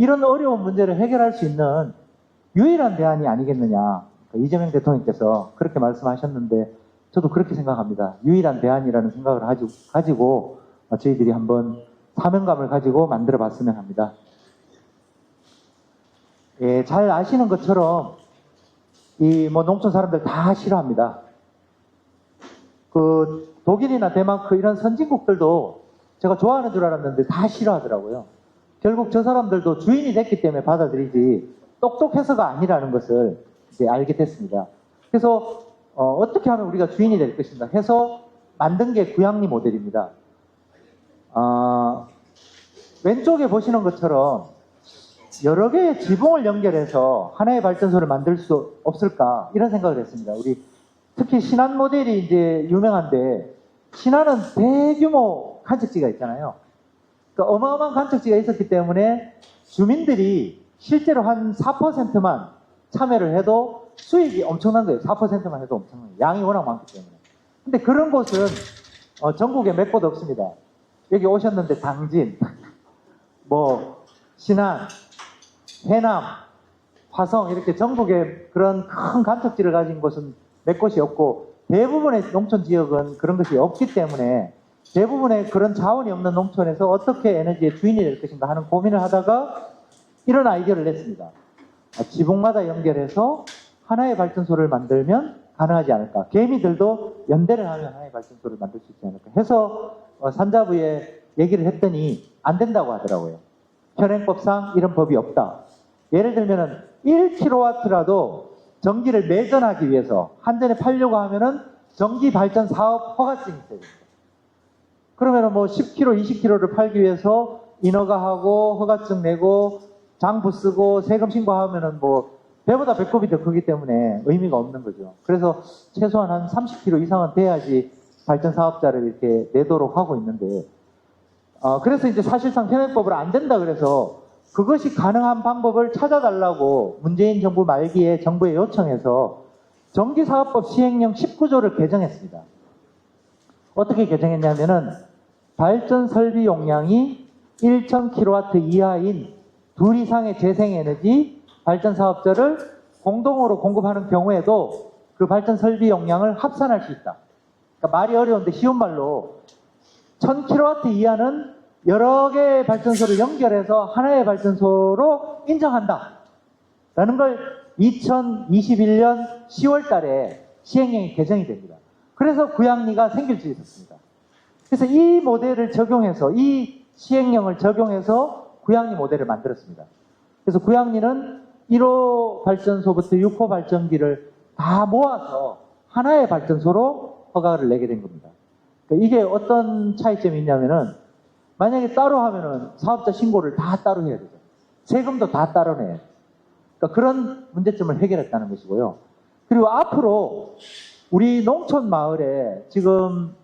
이런 어려운 문제를 해결할 수 있는 유일한 대안이 아니겠느냐. 이재명 대통령께서 그렇게 말씀하셨는데 저도 그렇게 생각합니다. 유일한 대안이라는 생각을 가지고 저희들이 한번 사명감을 가지고 만들어 봤으면 합니다. 예, 잘 아시는 것처럼 농촌 사람들 다 싫어합니다. 독일이나 덴마크 이런 선진국들도 제가 좋아하는 줄 알았는데 다 싫어하더라고요. 결국 저 사람들도 주인이 됐기 때문에 받아들이지 똑똑해서가 아니라는 것을 이제 알게 됐습니다. 그래서 어떻게 하면 우리가 주인이 될 것인가 해서 만든 게 구양리 모델입니다. 왼쪽에 보시는 것처럼 여러 개의 지붕을 연결해서 하나의 발전소를 만들 수 없을까 이런 생각을 했습니다. 우리 특히 신안 모델이 이제 유명한데 신안은 대규모 간척지가 있잖아요. 그러니까 어마어마한 간척지가 있었기 때문에 주민들이 실제로 한 4%만 참여를 해도 수익이 엄청난 거예요. 4%만 해도 엄청난 거예요. 양이 워낙 많기 때문에. 근데 그런 곳은 전국에 몇 곳 없습니다. 여기 오셨는데 당진, 신안, 해남, 화성 이렇게 전국에 그런 큰 간척지를 가진 곳은 몇 곳이 없고 대부분의 농촌 지역은 그런 것이 없기 때문에 대부분의 그런 자원이 없는 농촌에서 어떻게 에너지의 주인이 될 것인가 하는 고민을 하다가 이런 아이디어를 냈습니다. 지붕마다 연결해서 하나의 발전소를 만들면 가능하지 않을까. 개미들도 연대를 하면 하나의 발전소를 만들 수 있지 않을까 해서 산자부에 얘기를 했더니 안 된다고 하더라고요. 현행법상 이런 법이 없다. 예를 들면은 1kW라도 전기를 매전하기 위해서 한전에 팔려고 하면은 전기 발전 사업 허가증이 있어야 됩니다. 그러면은 10kW, 20kW를 팔기 위해서 인허가 하고 허가증 내고 장부 쓰고 세금 신고하면은 배보다 배꼽이 더 크기 때문에 의미가 없는 거죠. 그래서 최소한 한 30kW 이상은 돼야지 발전 사업자를 이렇게 내도록 하고 있는데 그래서 이제 사실상 현행법으로 안 된다 그래서 그것이 가능한 방법을 찾아달라고 문재인 정부 말기에 정부에 요청해서 전기사업법 시행령 19조를 개정했습니다. 어떻게 개정했냐면은 발전 설비 용량이 1000kW 이하인 둘 이상의 재생에너지 발전 사업자를 공동으로 공급하는 경우에도 그 발전 설비 용량을 합산할 수 있다. 그러니까 말이 어려운데 쉬운 말로 1000kW 이하는 여러 개의 발전소를 연결해서 하나의 발전소로 인정한다. 라는 걸 2021년 10월 달에 시행령이 개정이 됩니다. 그래서 구양리가 생길 수 있었습니다. 그래서 이 모델을 적용해서, 이 시행령을 적용해서 구양리 모델을 만들었습니다. 그래서 구양리는 1호 발전소부터 6호 발전기를 다 모아서 하나의 발전소로 허가를 내게 된 겁니다. 그러니까 이게 어떤 차이점이 있냐면은 만약에 따로 하면은 사업자 신고를 다 따로 해야 되죠. 세금도 다 따로 내야 돼요. 그러니까 그런 문제점을 해결했다는 것이고요. 그리고 앞으로 우리 농촌 마을에 지금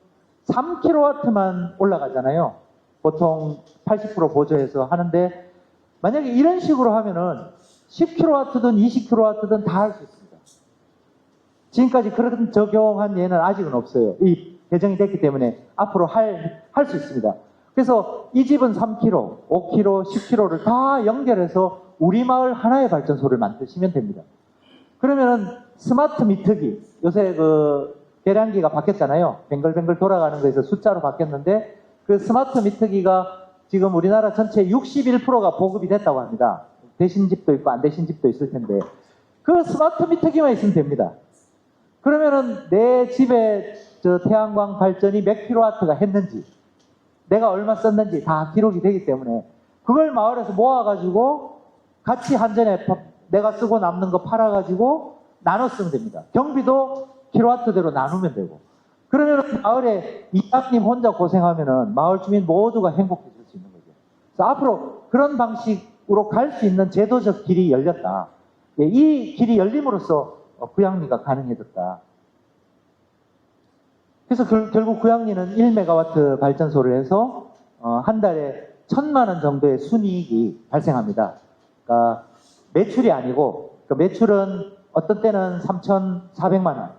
3kW만 올라가잖아요. 보통 80% 보조해서 하는데 만약에 이런 식으로 하면은 10kW든 20kW든 다 할 수 있습니다. 지금까지 그런 적용한 예는 아직은 없어요. 이 개정이 됐기 때문에 앞으로 할 수 있습니다. 그래서 이 집은 3kg, 5kg, 10kg를 다 연결해서 우리 마을 하나의 발전소를 만드시면 됩니다. 그러면은 스마트 미터기, 요새 계량기가 바뀌었잖아요. 뱅글뱅글 돌아가는 거에서 숫자로 바뀌었는데 그 스마트 미터기가 지금 우리나라 전체 61%가 보급이 됐다고 합니다. 되신 집도 있고 안 되신 집도 있을 텐데 그 스마트 미터기만 있으면 됩니다. 그러면은 내 집에 태양광 발전이 몇 킬로와트가 했는지 내가 얼마 썼는지 다 기록이 되기 때문에 그걸 마을에서 모아가지고 같이 한전에 내가 쓰고 남는 거 팔아가지고 나눠 쓰면 됩니다. 경비도 킬로와트대로 나누면 되고 그러면 마을에 이장님 혼자 고생하면은 마을 주민 모두가 행복해질 수 있는 거죠. 그래서 앞으로 그런 방식으로 갈 수 있는 제도적 길이 열렸다. 이 길이 열림으로써 구양리가 가능해졌다. 그래서 결국 구양리는 1메가와트 발전소를 해서 한 달에 1000만 원 정도의 순이익이 발생합니다. 그러니까 매출이 아니고 매출은 어떤 때는 3,400만 원,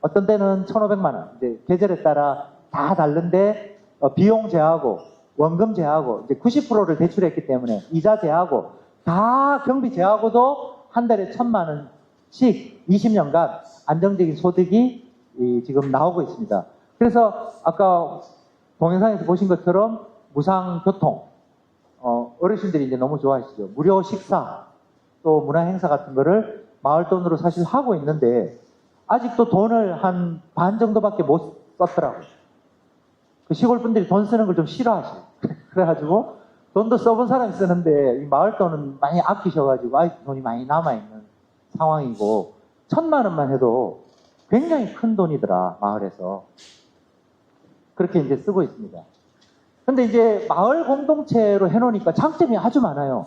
어떤 때는 1,500만 원. 이제 계절에 따라 다 다른데 비용 제하고 원금 제하고 이제 90%를 대출했기 때문에 이자 제하고 다 경비 제하고도 한 달에 1,000만 원씩 20년간 안정적인 소득이 지금 나오고 있습니다. 그래서 아까 동영상에서 보신 것처럼 무상교통, 어르신들이 이제 너무 좋아하시죠. 무료 식사, 또 문화행사 같은 거를 마을 돈으로 사실 하고 있는데 아직도 돈을 한 반 정도밖에 못 썼더라고요. 그 시골 분들이 돈 쓰는 걸 좀 싫어하셔요. 그래가지고 돈도 써본 사람이 쓰는데 이 마을 돈은 많이 아끼셔가지고 아직 돈이 많이 남아있는 상황이고 1,000만 원만 해도 굉장히 큰 돈이더라, 마을에서. 그렇게 이제 쓰고 있습니다. 근데 이제 마을 공동체로 해놓으니까 장점이 아주 많아요.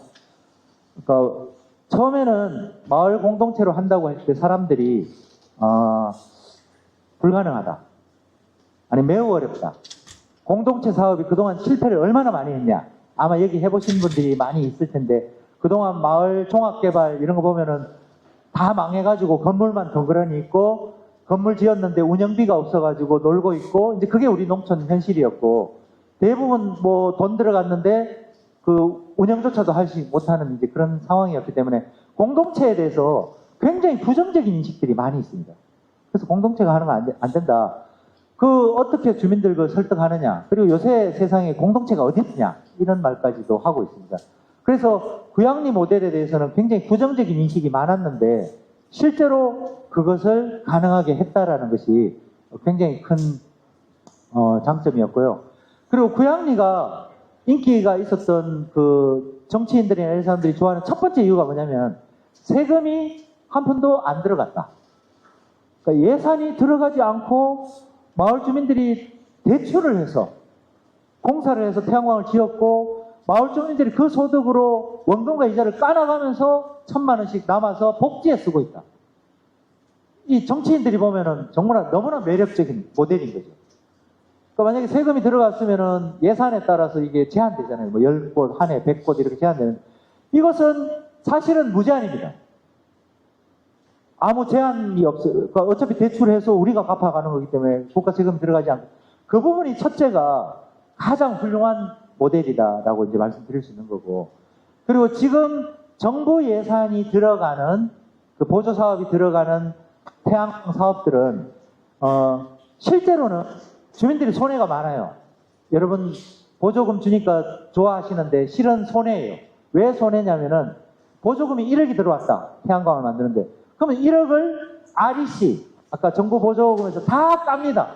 그러니까 처음에는 마을 공동체로 한다고 할 때 사람들이 불가능하다, 아니 매우 어렵다, 공동체 사업이 그동안 실패를 얼마나 많이 했냐, 아마 여기 해보신 분들이 많이 있을 텐데 그동안 마을 종합개발 이런 거 보면은 다 망해가지고 건물만 덩그러니 있고 건물 지었는데 운영비가 없어가지고 놀고 있고, 이제 그게 우리 농촌 현실이었고, 대부분 뭐 돈 들어갔는데 그 운영조차도 하지 못하는 이제 그런 상황이었기 때문에 공동체에 대해서 굉장히 부정적인 인식들이 많이 있습니다. 그래서 공동체가 하는 건 안 된다. 그 어떻게 주민들을 설득하느냐, 그리고 요새 세상에 공동체가 어디 있냐, 이런 말까지도 하고 있습니다. 그래서 구양리 모델에 대해서는 굉장히 부정적인 인식이 많았는데 실제로 그것을 가능하게 했다라는 것이 굉장히 큰 장점이었고요. 그리고 구양리가 인기가 있었던 그 정치인들이나 이런 사람들이 좋아하는 첫 번째 이유가 뭐냐면 세금이 한 푼도 안 들어갔다. 그러니까 예산이 들어가지 않고 마을 주민들이 대출을 해서 공사를 해서 태양광을 지었고, 마을 주민들이 그 소득으로 원금과 이자를 까나가면서 1,000만 원씩 남아서 복지에 쓰고 있다. 이 정치인들이 보면은 정말 너무나 매력적인 모델인 거죠. 그러니까 만약에 세금이 들어갔으면은 예산에 따라서 이게 제한되잖아요. 뭐 10곳, 한 해 100곳 이렇게 제한되는. 이것은 사실은 무제한입니다. 아무 제한이 없어요. 그러니까 어차피 대출해서 우리가 갚아가는 거기 때문에 국가 세금이 들어가지 않고, 그 부분이 첫째가 가장 훌륭한 모델이다라고 이제 말씀드릴 수 있는 거고, 그리고 지금 정부 예산이 들어가는 그 보조 사업이 들어가는 태양광 사업들은 실제로는 주민들이 손해가 많아요. 여러분 보조금 주니까 좋아하시는데 실은 손해예요. 왜 손해냐면은 보조금이 1억이 들어왔다, 태양광을 만드는데. 그러면 1억을 REC, 아까 정부 보조금에서 다 깝니다.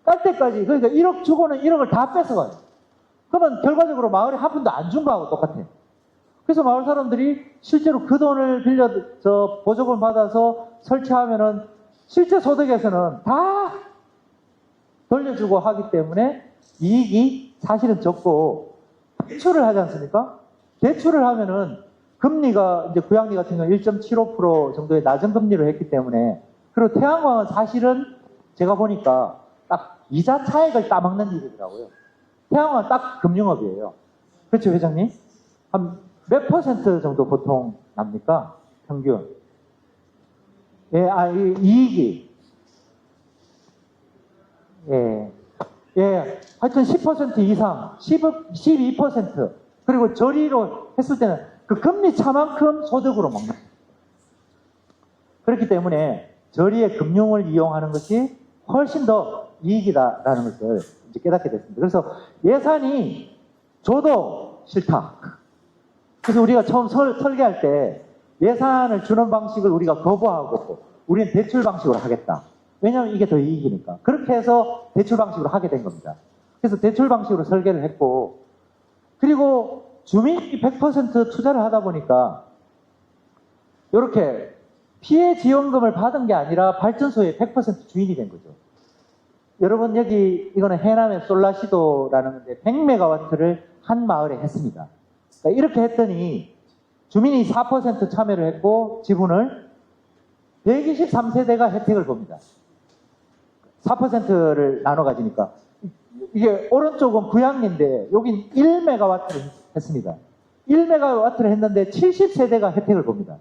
깔 때까지, 그러니까 1억 주고는 1억을 다 뺏어가요. 그러면 결과적으로 마을에 한 푼도 안 준 거하고 똑같아요. 그래서 마을 사람들이 실제로 그 돈을 빌려 보조금을 받아서 설치하면은 실제 소득에서는 다 돌려주고 하기 때문에 이익이 사실은 적고, 대출을 하지 않습니까? 대출을 하면은 금리가 이제 구양리 같은 경우는 1.75% 정도의 낮은 금리로 했기 때문에, 그리고 태양광은 사실은 제가 보니까 딱 이자 차익을 따먹는 일이더라고요. 태양광은 딱 금융업이에요. 그렇죠, 회장님? 한 몇 퍼센트 정도 보통 납니까? 평균. 예, 이익이. 예. 예. 하여튼 10% 이상, 12%. 그리고 저리로 했을 때는 그 금리 차만큼 소득으로 먹는. 그렇기 때문에 저리의 금융을 이용하는 것이 훨씬 더 이익이다라는 것을 이제 깨닫게 됐습니다. 그래서 예산이 줘도 싫다. 그래서 우리가 처음 설계할 때 예산을 주는 방식을 우리가 거부하고 우리는 대출 방식으로 하겠다. 왜냐하면 이게 더 이익이니까. 그렇게 해서 대출 방식으로 하게 된 겁니다. 그래서 대출 방식으로 설계를 했고, 그리고 주민이 100% 투자를 하다 보니까 이렇게 피해 지원금을 받은 게 아니라 발전소의 100% 주인이 된 거죠. 여러분 여기 이거는 해남의 솔라시도라는 건데 100메가와트를 한 마을에 했습니다. 그러니까 이렇게 했더니 주민이 4% 참여를 했고 지분을 123세대가 혜택을 봅니다. 4%를 나눠 가지니까. 이게 오른쪽은 구양리인데 여긴 1메가와트를 했습니다. 1메가와트를 했는데 70세대가 혜택을 봅니다.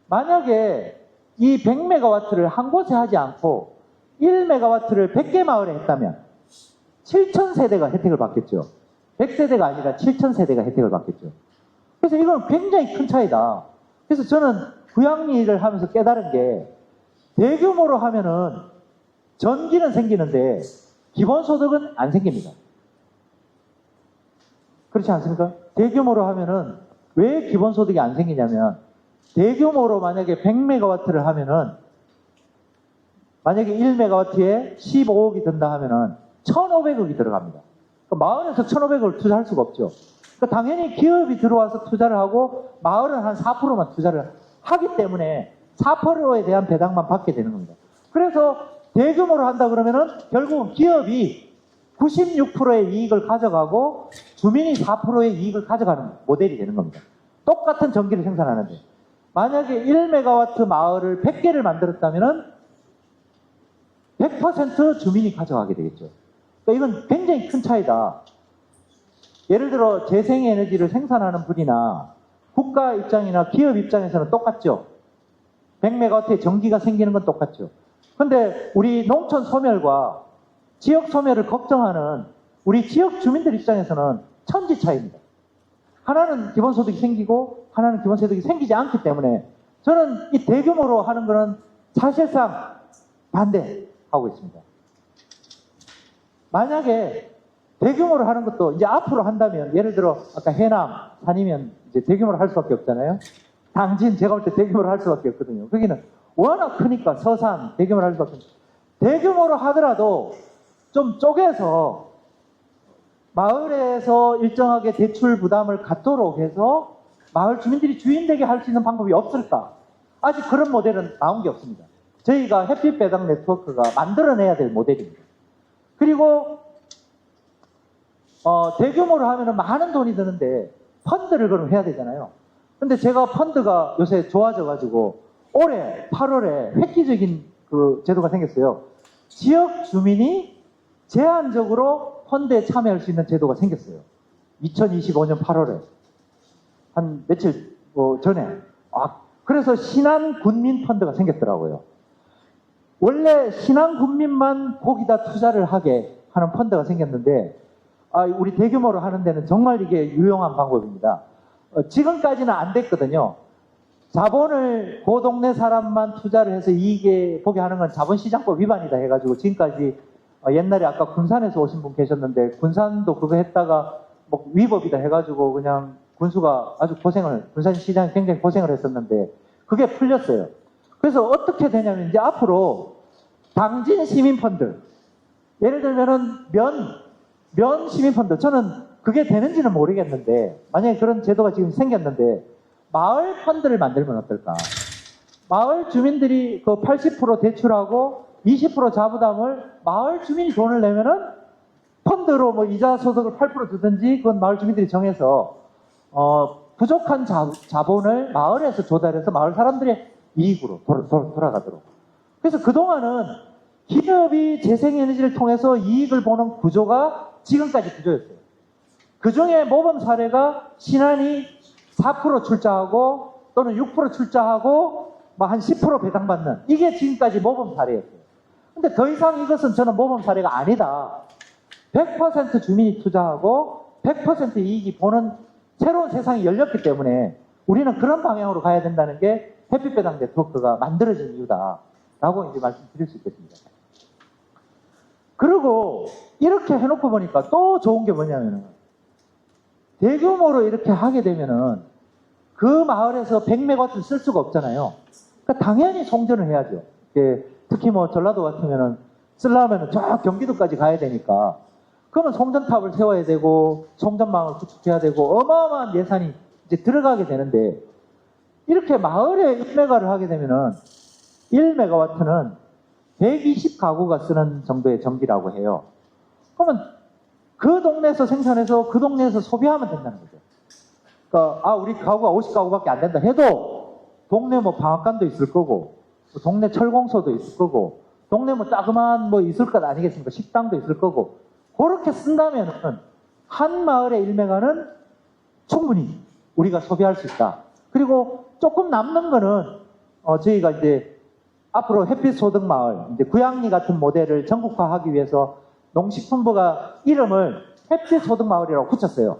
만약에 이 100메가와트를 한 곳에 하지 않고 1메가와트를 100개 마을에 했다면 7,000세대가 혜택을 받겠죠. 100세대가 아니라 7,000세대가 혜택을 받겠죠. 그래서 이건 굉장히 큰 차이다. 그래서 저는 구양리를 하면서 깨달은 게 대규모로 하면은 전기는 생기는데 기본소득은 안 생깁니다. 그렇지 않습니까? 대규모로 하면은 왜 기본소득이 안 생기냐면 대규모로 만약에 100메가와트를 하면은 만약에 1메가와트에 15억이 든다 하면은 1,500억이 들어갑니다. 그러니까 마을에서 1,500억을 투자할 수가 없죠. 그러니까 당연히 기업이 들어와서 투자를 하고 마을은 한 4%만 투자를 하기 때문에 4%에 대한 배당만 받게 되는 겁니다. 그래서 대규모로 한다 그러면은 결국은 기업이 96%의 이익을 가져가고 주민이 4%의 이익을 가져가는 모델이 되는 겁니다. 똑같은 전기를 생산하는데 만약에 1메가와트 마을을 100개를 만들었다면은 100% 주민이 가져가게 되겠죠. 그러니까 이건 굉장히 큰 차이다. 예를 들어 재생에너지를 생산하는 분이나 국가 입장이나 기업 입장에서는 똑같죠. 100메가와트의 전기가 생기는 건 똑같죠. 근데 우리 농촌 소멸과 지역 소멸을 걱정하는 우리 지역 주민들 입장에서는 천지 차이입니다. 하나는 기본소득이 생기고 하나는 기본소득이 생기지 않기 때문에 저는 이 대규모로 하는 거는 사실상 반대하고 있습니다. 만약에 대규모로 하는 것도 이제 앞으로 한다면 예를 들어 아까 해남, 산이면 이제 대규모로 할 수밖에 없잖아요. 당진 제가 볼 때 대규모로 할 수밖에 없거든요. 거기는 워낙 크니까 서산 대규모로 할 수밖에 없어요. 대규모로 하더라도 좀 쪼개서 마을에서 일정하게 대출 부담을 갖도록 해서 마을 주민들이 주인되게 할 수 있는 방법이 없을까? 아직 그런 모델은 나온 게 없습니다. 저희가 햇빛 배당 네트워크가 만들어내야 될 모델입니다. 그리고 대규모로 하면 많은 돈이 드는데 펀드를 그럼 해야 되잖아요. 근데 제가 펀드가 요새 좋아져가지고 올해 8월에 획기적인 그 제도가 생겼어요. 지역 주민이 제한적으로 펀드에 참여할 수 있는 제도가 생겼어요. 2025년 8월에 한 며칠 전에 그래서 신안군민 펀드가 생겼더라고요. 원래 신안군민만 거기다 투자를 하게 하는 펀드가 생겼는데 우리 대규모로 하는 데는 정말 이게 유용한 방법입니다. 지금까지는 안 됐거든요. 자본을 그 동네 사람만 투자를 해서 이익에 보게 하는 건 자본시장법 위반이다 해가지고 지금까지 옛날에 아까 군산에서 오신 분 계셨는데 군산도 그거 했다가 뭐 위법이다 해가지고 그냥 군수가 아주 군산시장이 굉장히 고생을 했었는데 그게 풀렸어요. 그래서 어떻게 되냐면 이제 앞으로 당진 시민펀드 예를 들면은 면 시민펀드 저는 그게 되는지는 모르겠는데 만약에 그런 제도가 지금 생겼는데 마을 펀드를 만들면 어떨까? 마을 주민들이 그 80% 대출하고 20% 자부담을 마을 주민이 돈을 내면은 펀드로 뭐 이자 소득을 8% 주든지 그건 마을 주민들이 정해서 부족한 자본을 마을에서 조달해서 마을 사람들의 이익으로 돌아가도록. 그래서 그동안은 기업이 재생에너지를 통해서 이익을 보는 구조가 지금까지 구조였어요. 그 중에 모범 사례가 신안이 4% 출자하고 또는 6% 출자하고 뭐 한 10% 배당받는 이게 지금까지 모범 사례였어요. 근데 더 이상 이것은 저는 모범 사례가 아니다. 100% 주민이 투자하고 100% 이익이 보는 새로운 세상이 열렸기 때문에 우리는 그런 방향으로 가야 된다는 게 햇빛배당 네트워크가 만들어진 이유다라고 이제 말씀드릴 수 있겠습니다. 그리고 이렇게 해놓고 보니까 또 좋은 게 뭐냐면은 대규모로 이렇게 하게 되면은 그 마을에서 100메가와트를 쓸 수가 없잖아요. 그러니까 당연히 송전을 해야죠. 특히 뭐 전라도 같으면은 쓰려면은 저 경기도까지 가야 되니까 그러면 송전탑을 세워야 되고 송전망을 구축해야 되고 어마어마한 예산이 이제 들어가게 되는데 이렇게 마을에 1메가를 하게 되면은 1메가와트는 120가구가 쓰는 정도의 전기라고 해요. 그러면 그 동네에서 생산해서 그 동네에서 소비하면 된다는 거죠. 그러니까 우리 가구가 50가구밖에 안 된다 해도 동네 뭐 방앗간도 있을 거고 동네 철공소도 있을 거고 동네 뭐 자그마한 뭐 있을 것 아니겠습니까? 식당도 있을 거고 그렇게 쓴다면은 한 마을의 1메가는 충분히 우리가 소비할 수 있다. 그리고 조금 남는 거는 저희가 이제 앞으로 햇빛소득마을, 이제 구양리 같은 모델을 전국화하기 위해서 농식품부가 이름을 햇빛소득마을이라고 붙였어요.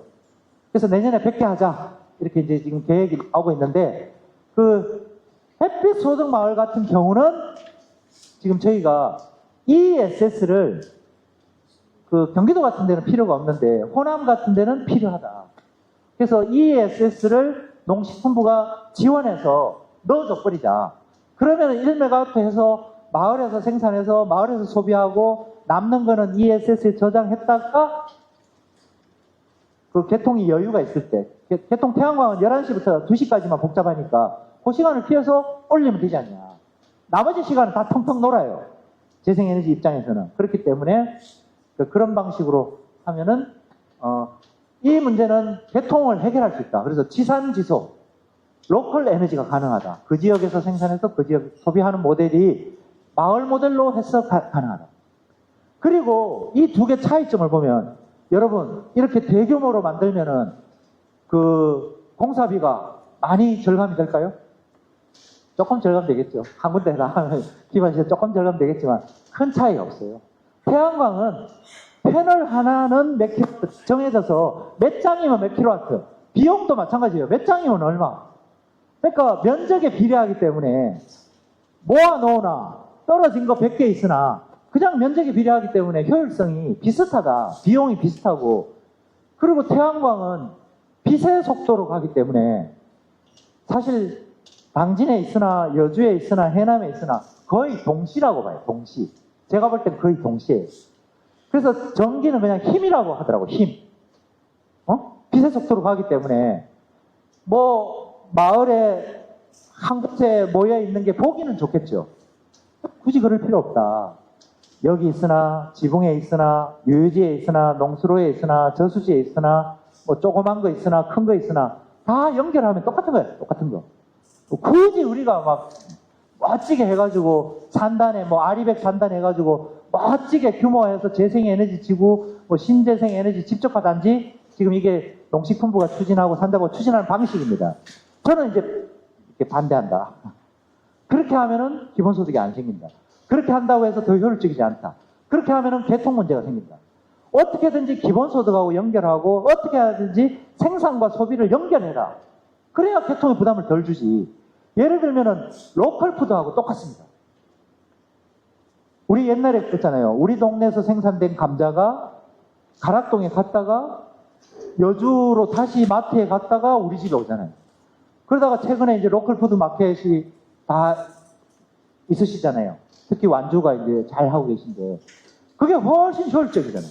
그래서 내년에 100개 하자 이렇게 이제 지금 계획이 나오고 있는데, 그 햇빛 소득 마을 같은 경우는 지금 저희가 ESS를 그 경기도 같은 데는 필요가 없는데 호남 같은 데는 필요하다. 그래서 ESS를 농식품부가 지원해서 넣어줘 버리자. 그러면 1메가와트 해서 마을에서 생산해서 마을에서 소비하고 남는 거는 ESS에 저장했다가 그 개통이 여유가 있을 때, 개통 태양광은 11시부터 2시까지만 복잡하니까 그 시간을 피해서 올리면 되지 않냐. 나머지 시간은 다 텅텅 놀아요. 재생에너지 입장에서는. 그렇기 때문에 그런 방식으로 하면은 이 문제는 개통을 해결할 수 있다. 그래서 지산지소, 로컬 에너지가 가능하다. 그 지역에서 생산해서 그 지역 소비하는 모델이 마을 모델로 해서 가능하다. 그리고 이 두 개 차이점을 보면 여러분 이렇게 대규모로 만들면은 그 공사비가 많이 절감이 될까요? 조금 절감되겠죠. 한 군데나 하면 기반시설 조금 절감되겠지만 큰 차이가 없어요. 태양광은 패널 하나는 몇 킬로와트 정해져서 몇 장이면 몇 킬로와트. 비용도 마찬가지예요. 몇 장이면 얼마. 그러니까 면적에 비례하기 때문에 모아놓으나 떨어진 거 100개 있으나 그냥 면적에 비례하기 때문에 효율성이 비슷하다. 비용이 비슷하고. 그리고 태양광은 빛의 속도로 가기 때문에 사실 당진에 있으나 여주에 있으나 해남에 있으나 거의 동시라고 봐요. 동시. 제가 볼 땐 거의 동시예요. 그래서 전기는 그냥 힘이라고 하더라고. 힘. 빛의 속도로 가기 때문에 뭐 마을에 한 곳에 모여 있는 게 보기는 좋겠죠. 굳이 그럴 필요 없다. 여기 있으나 지붕에 있으나 유유지에 있으나 농수로에 있으나 저수지에 있으나 뭐 조그만 거 있으나 큰 거 있으나 다 연결하면 똑같은 거예요. 똑같은 거. 굳이 우리가 막 멋지게 해가지고 산단에 뭐 아리백 산단 해가지고 멋지게 규모화해서 재생에너지 지구 뭐 신재생에너지 집적화 단지 지금 이게 농식품부가 추진하고 산다고 추진하는 방식입니다. 저는 이제 이렇게 반대한다. 그렇게 하면은 기본소득이 안 생긴다. 그렇게 한다고 해서 더 효율적이지 않다. 그렇게 하면은 개통 문제가 생긴다. 어떻게든지 기본소득하고 연결하고 어떻게 하든지 생산과 소비를 연결해라. 그래야 개통에 부담을 덜 주지. 예를 들면은 로컬푸드하고 똑같습니다. 우리 옛날에 그랬잖아요. 우리 동네에서 생산된 감자가 가락동에 갔다가 여주로 다시 마트에 갔다가 우리 집에 오잖아요. 그러다가 최근에 이제 로컬푸드 마켓이 다 있으시잖아요. 특히 완주가 이제 잘 하고 계신데 그게 훨씬 효율적이잖아요.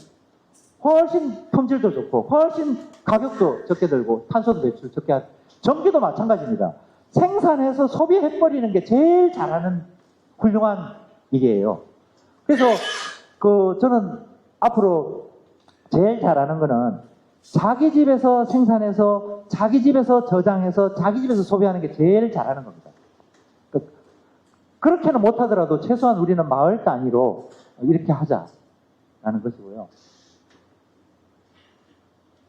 훨씬 품질도 좋고 훨씬 가격도 적게 들고 탄소도 배출 적게 하고 전기도 마찬가지입니다. 생산해서 소비해버리는 게 제일 잘하는 훌륭한 일이에요. 그래서 저는 앞으로 제일 잘하는 거는 자기 집에서 생산해서 자기 집에서 저장해서 자기 집에서 소비하는 게 제일 잘하는 겁니다. 그렇게는 못하더라도 최소한 우리는 마을 단위로 이렇게 하자라는 것이고요.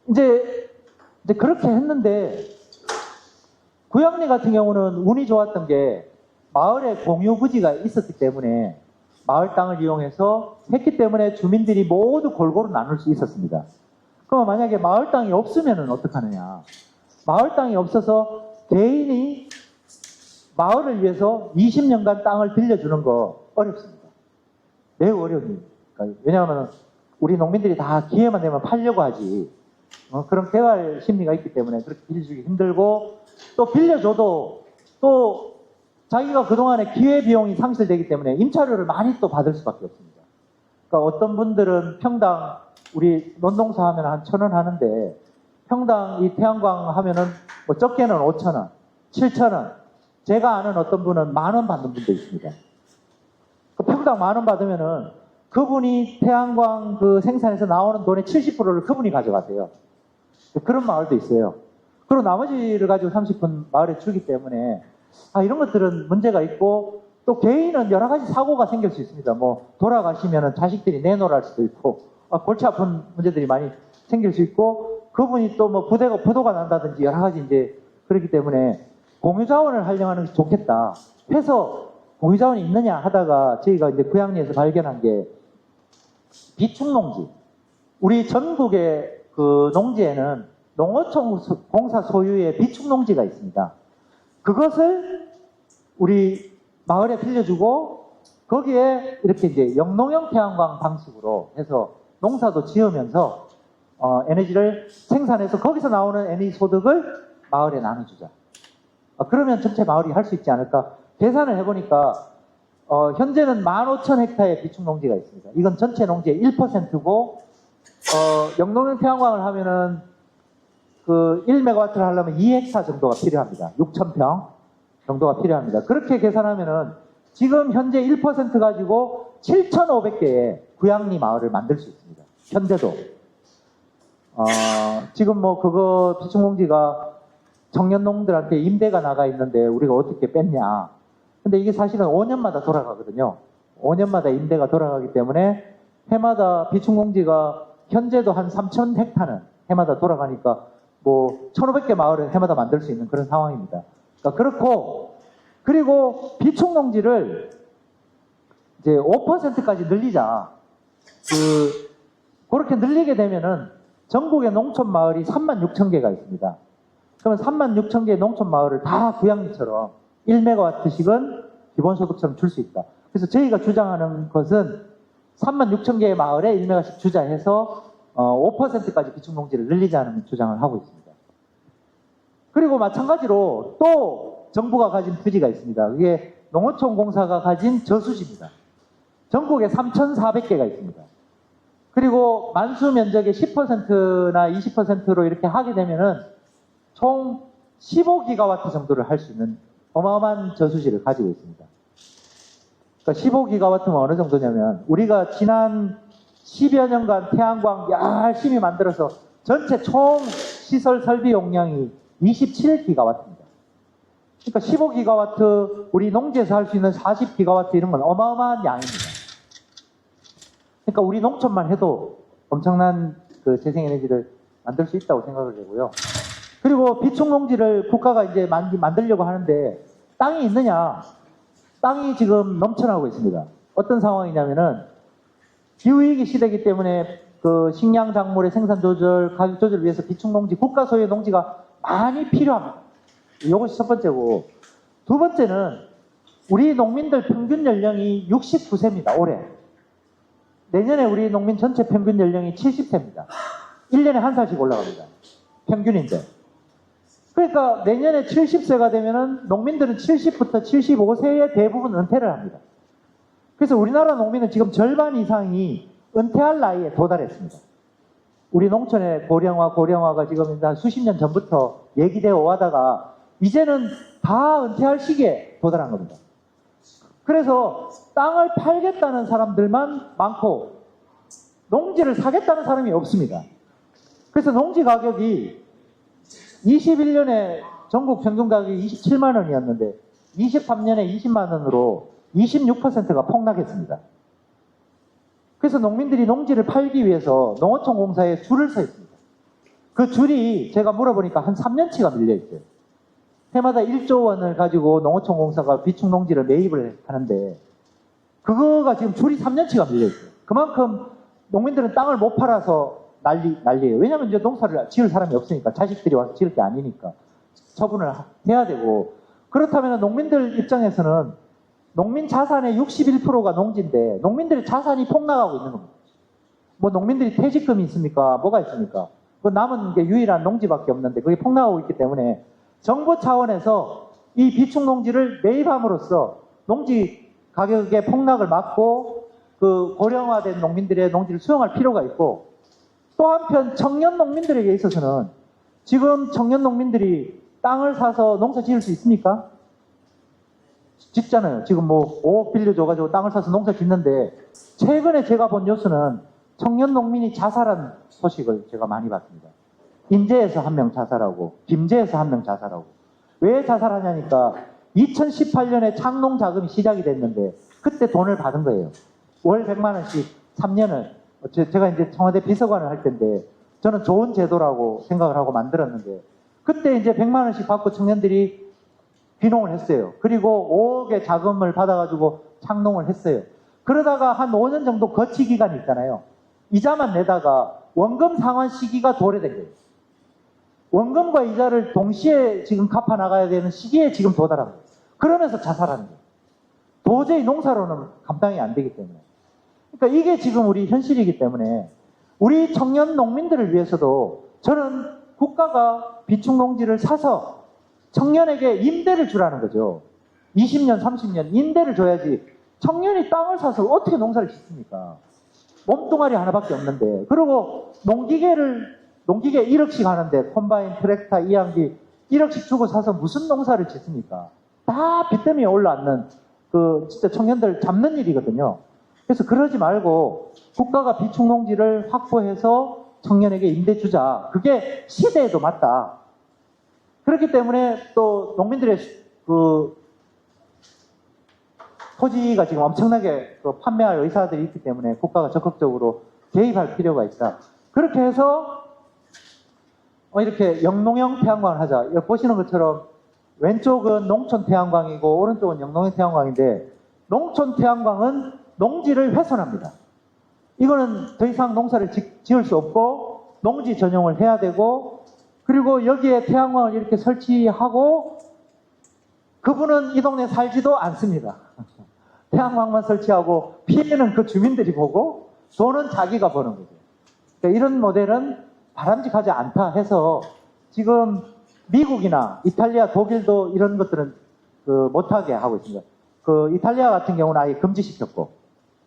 이제 그렇게 했는데 구양리 같은 경우는 운이 좋았던 게 마을에 공유 부지가 있었기 때문에 마을 땅을 이용해서 했기 때문에 주민들이 모두 골고루 나눌 수 있었습니다. 그럼 만약에 마을 땅이 없으면 어떡하느냐. 마을 땅이 없어서 개인이 마을을 위해서 20년간 땅을 빌려주는 거 어렵습니다. 매우 어려운 일이니까. 왜냐하면 우리 농민들이 다 기회만 되면 팔려고 하지. 그런 개발 심리가 있기 때문에 그렇게 빌려주기 힘들고 또 빌려줘도 또 자기가 그동안에 기회비용이 상실되기 때문에 임차료를 많이 또 받을 수밖에 없습니다. 그러니까 어떤 분들은 평당 우리 논농사 하면 한 1,000원 하는데 평당 이 태양광 하면은 뭐 적게는 5,000원, 7,000원. 제가 아는 어떤 분은 10,000원 받는 분도 있습니다. 그 평당 10,000원 받으면은 그분이 태양광 그 생산에서 나오는 돈의 70%를 그분이 가져가세요. 그런 마을도 있어요. 그리고 나머지를 가지고 30분 마을에 주기 때문에 이런 것들은 문제가 있고 또 개인은 여러 가지 사고가 생길 수 있습니다. 뭐 돌아가시면은 자식들이 내놓을 수도 있고 골치 아픈 문제들이 많이 생길 수 있고 그분이 또 뭐 부도가 난다든지 여러 가지 이제 그렇기 때문에 공유자원을 활용하는 게 좋겠다 해서 공유자원이 있느냐 하다가 저희가 이제 구양리에서 발견한 게 비축농지. 우리 전국의 그 농지에는 농어촌공사 소유의 비축농지가 있습니다. 그것을 우리 마을에 빌려주고 거기에 이렇게 이제 영농형 태양광 방식으로 해서 농사도 지으면서 에너지를 생산해서 거기서 나오는 에너지 소득을 마을에 나눠주자. 그러면 전체 마을이 할 수 있지 않을까? 계산을 해보니까 현재는 15,000헥타의 비축농지가 있습니다. 이건 전체 농지의 1%고 영농형 태양광을 하면은 그 1메가와트를 하려면 2헥타 정도가 필요합니다. 6,000평 정도가 필요합니다. 그렇게 계산하면은 지금 현재 1% 가지고 7,500개의 구양리 마을을 만들 수 있습니다. 현재도. 지금 뭐 그거 비축농지가 청년농들한테 임대가 나가 있는데 우리가 어떻게 뺐냐. 근데 이게 사실은 5년마다 돌아가거든요. 5년마다 임대가 돌아가기 때문에 해마다 비축농지가 현재도 한 3,000헥타는 해마다 돌아가니까 뭐 1,500개 마을을 해마다 만들 수 있는 그런 상황입니다. 그러니까 그렇고, 그리고 비축농지를 이제 5%까지 늘리자. 그렇게 늘리게 되면은 전국의 농촌 마을이 36,000개가 있습니다. 그러면 36,000개의 농촌 마을을 다 구양리처럼 1메가와트씩은 기본소득처럼 줄 수 있다. 그래서 저희가 주장하는 것은 36,000개의 마을에 1메가씩 주자 해서 5%까지 비축농지를 늘리자는 주장을 하고 있습니다. 그리고 마찬가지로 또 정부가 가진 부지가 있습니다. 그게 농어촌공사가 가진 저수지입니다. 전국에 3,400개가 있습니다. 그리고 만수 면적의 10%나 20%로 이렇게 하게 되면은 총 15기가와트 정도를 할 수 있는 어마어마한 저수지를 가지고 있습니다. 그러니까 15기가와트면 어느 정도냐면 우리가 지난 10여 년간 태양광 열심히 만들어서 전체 총 시설 설비 용량이 27기가와트입니다. 그러니까 15기가와트 우리 농지에서 할 수 있는 40기가와트 이런 건 어마어마한 양입니다. 그러니까 우리 농촌만 해도 엄청난 그 재생에너지를 만들 수 있다고 생각을 하고요. 그리고 비축농지를 국가가 이제 만들려고 하는데 땅이 있느냐? 땅이 지금 넘쳐나고 있습니다. 어떤 상황이냐면은 기후위기 시대이기 때문에 그 식량 작물의 생산 조절, 가격 조절을 위해서 비축농지, 국가 소유의 농지가 많이 필요합니다. 이것이 첫 번째고, 두 번째는 우리 농민들 평균 연령이 69세입니다. 올해. 내년에 우리 농민 전체 평균 연령이 70세입니다. 1년에 한 살씩 올라갑니다. 평균인데. 그러니까 내년에 70세가 되면은 농민들은 70부터 75세에 대부분 은퇴를 합니다. 그래서 우리나라 농민은 지금 절반 이상이 은퇴할 나이에 도달했습니다. 우리 농촌의 고령화가 지금 한 수십 년 전부터 얘기되어 오다가 이제는 다 은퇴할 시기에 도달한 겁니다. 그래서 땅을 팔겠다는 사람들만 많고 농지를 사겠다는 사람이 없습니다. 그래서 농지 가격이 21년에 전국 평균 가격이 27만 원이었는데 23년에 20만 원으로 26%가 폭락했습니다. 그래서 농민들이 농지를 팔기 위해서 농어촌공사에 줄을 서 있습니다. 그 줄이 제가 물어보니까 한 3년치가 밀려 있어요. 해마다 1조 원을 가지고 농어촌공사가 비축농지를 매입을 하는데 그거가 지금 줄이 3년치가 밀려 있어요. 그만큼 농민들은 땅을 못 팔아서 난리예요. 왜냐하면 이제 농사를 지을 사람이 없으니까, 자식들이 와서 지을 게 아니니까 처분을 해야 되고, 그렇다면 농민들 입장에서는 농민 자산의 61%가 농지인데 농민들의 자산이 폭락하고 있는 겁니다. 뭐 농민들이 퇴직금이 있습니까? 뭐가 있습니까? 그 남은 게 유일한 농지밖에 없는데 그게 폭락하고 있기 때문에 정부 차원에서 이 비축농지를 매입함으로써 농지 가격의 폭락을 막고 그 고령화된 농민들의 농지를 수용할 필요가 있고, 또 한편 청년 농민들에게 있어서는 지금 청년 농민들이 땅을 사서 농사 지을 수 있습니까? 짓잖아요. 지금 뭐 5억 빌려줘가지고 땅을 사서 농사 짓는데, 최근에 제가 본 뉴스는 청년 농민이 자살한 소식을 제가 많이 봤습니다. 인제에서 한 명 자살하고 김제에서 한 명 자살하고. 왜 자살하냐니까 2018년에 창농 자금이 시작이 됐는데 그때 돈을 받은 거예요. 월 100만 원씩 3년을. 제가 이제 청와대 비서관을 할 텐데 저는 좋은 제도라고 생각을 하고 만들었는데, 그때 이제 100만 원씩 받고 청년들이 귀농을 했어요. 그리고 5억의 자금을 받아가지고 창농을 했어요. 그러다가 한 5년 정도 거치 기간이 있잖아요. 이자만 내다가 원금 상환 시기가 도래된 거예요. 원금과 이자를 동시에 지금 갚아 나가야 되는 시기에 지금 도달한 거예요. 그러면서 자살하는 거예요. 도저히 농사로는 감당이 안 되기 때문에. 그러니까 이게 지금 우리 현실이기 때문에 우리 청년 농민들을 위해서도 저는 국가가 비축농지를 사서 청년에게 임대를 주라는 거죠. 20년, 30년 임대를 줘야지 청년이 땅을 사서 어떻게 농사를 짓습니까? 몸뚱아리 하나밖에 없는데. 그리고 농기계 1억씩 하는데 콤바인, 트랙터, 이항기 1억씩 주고 사서 무슨 농사를 짓습니까? 다 빚 때문에 올라앉는 진짜 청년들 잡는 일이거든요. 그래서 그러지 말고 국가가 비축농지를 확보해서 청년에게 임대 주자. 그게 시대에도 맞다. 그렇기 때문에 또 농민들의 토지가 지금 엄청나게 판매할 의사들이 있기 때문에 국가가 적극적으로 개입할 필요가 있다. 그렇게 해서 이렇게 영농형 태양광을 하자. 여기 보시는 것처럼 왼쪽은 농촌 태양광이고 오른쪽은 영농형 태양광인데 농촌 태양광은 농지를 훼손합니다. 이거는 더 이상 농사를 지을 수 없고 농지 전용을 해야 되고 그리고 여기에 태양광을 이렇게 설치하고 그분은 이 동네 살지도 않습니다. 태양광만 설치하고 피해는 그 주민들이 보고 돈은 자기가 버는 거죠. 그러니까 이런 모델은 바람직하지 않다 해서 지금 미국이나 이탈리아, 독일도 이런 것들은 못하게 하고 있습니다. 이탈리아 같은 경우는 아예 금지시켰고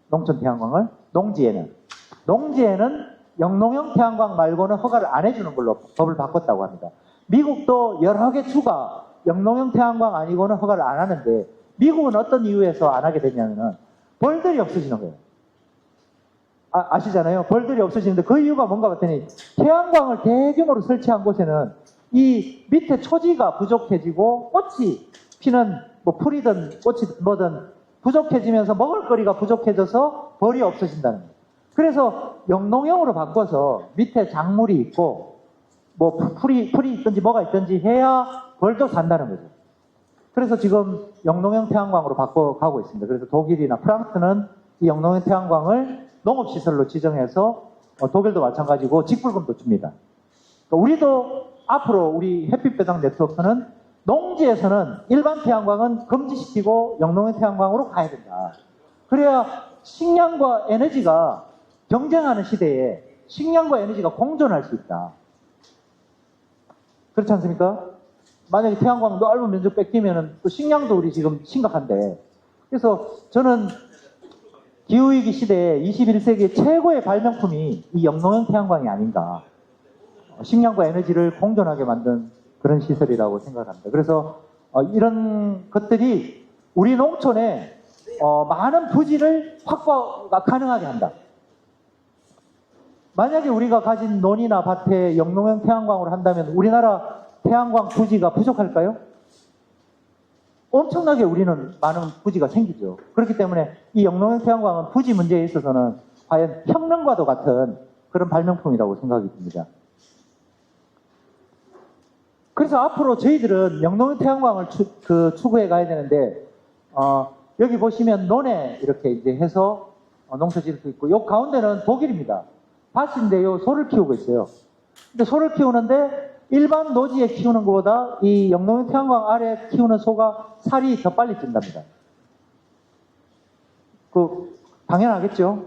농촌 태양광을 농지에는 영농형 태양광 말고는 허가를 안 해주는 걸로 법을 바꿨다고 합니다. 미국도 여러 개 주가 영농형 태양광 아니고는 허가를 안 하는데 미국은 어떤 이유에서 안 하게 되냐면은 벌들이 없어지는 거예요. 아시잖아요. 벌들이 없어지는데 그 이유가 뭔가 봤더니 태양광을 대규모로 설치한 곳에는 이 밑에 초지가 부족해지고 꽃이 피는 풀이든 꽃이든 뭐든 부족해지면서 먹을거리가 부족해져서 벌이 없어진다는 거예요. 그래서 영농형으로 바꿔서 밑에 작물이 있고 풀이 있든지 뭐가 있든지 해야 벌도 산다는 거죠. 그래서 지금 영농형 태양광으로 바꿔가고 있습니다. 그래서 독일이나 프랑스는 이 영농형 태양광을 농업시설로 지정해서 독일도 마찬가지고 직불금도 줍니다. 그러니까 우리도 앞으로 우리 햇빛배당 네트워크는 농지에서는 일반 태양광은 금지시키고 영농형 태양광으로 가야 된다. 그래야 식량과 에너지가 경쟁하는 시대에 식량과 에너지가 공존할 수 있다. 그렇지 않습니까? 만약에 태양광 넓은 면적 뺏기면은 또 식량도 우리 지금 심각한데. 그래서 저는 기후위기 시대에 21세기 최고의 발명품이 이 영농형 태양광이 아닌가. 식량과 에너지를 공존하게 만든 그런 시설이라고 생각합니다. 그래서 이런 것들이 우리 농촌에 많은 부지를 확보가 가능하게 한다. 만약에 우리가 가진 논이나 밭에 영농형 태양광으로 한다면 우리나라 태양광 부지가 부족할까요? 엄청나게 우리는 많은 부지가 생기죠. 그렇기 때문에 이 영농형 태양광은 부지 문제에 있어서는 과연 혁명과도 같은 그런 발명품이라고 생각이 듭니다. 그래서 앞으로 저희들은 영농형 태양광을 추구해 가야 되는데 여기 보시면 논에 이렇게 이제 해서 농사 지을 수 있고 요 가운데는 독일입니다. 밭인데요 소를 키우고 있어요. 근데 소를 키우는데 일반 노지에 키우는 것보다 이 영농형 태양광 아래 키우는 소가 살이 더 빨리 찐답니다. 당연하겠죠.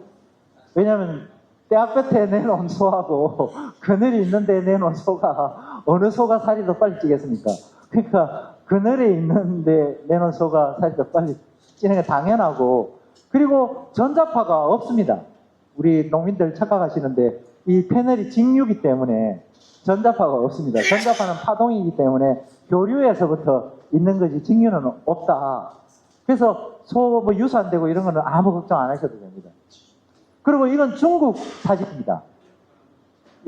왜냐하면 떼약볕에 내놓은 소하고 그늘이 있는데 내놓은 소가 어느 소가 살이 더 빨리 찌겠습니까? 그러니까 그늘에 있는데 내놓은 소가 살이 더 빨리 찌는 게 당연하고 그리고 전자파가 없습니다. 우리 농민들 착각하시는데 이 패널이 직류이기 때문에 전자파가 없습니다. 전자파는 파동이기 때문에 교류에서부터 있는 거지 직류는 없다. 그래서 소 유산되고 이런 거는 아무 걱정 안 하셔도 됩니다. 그리고 이건 중국 사진입니다.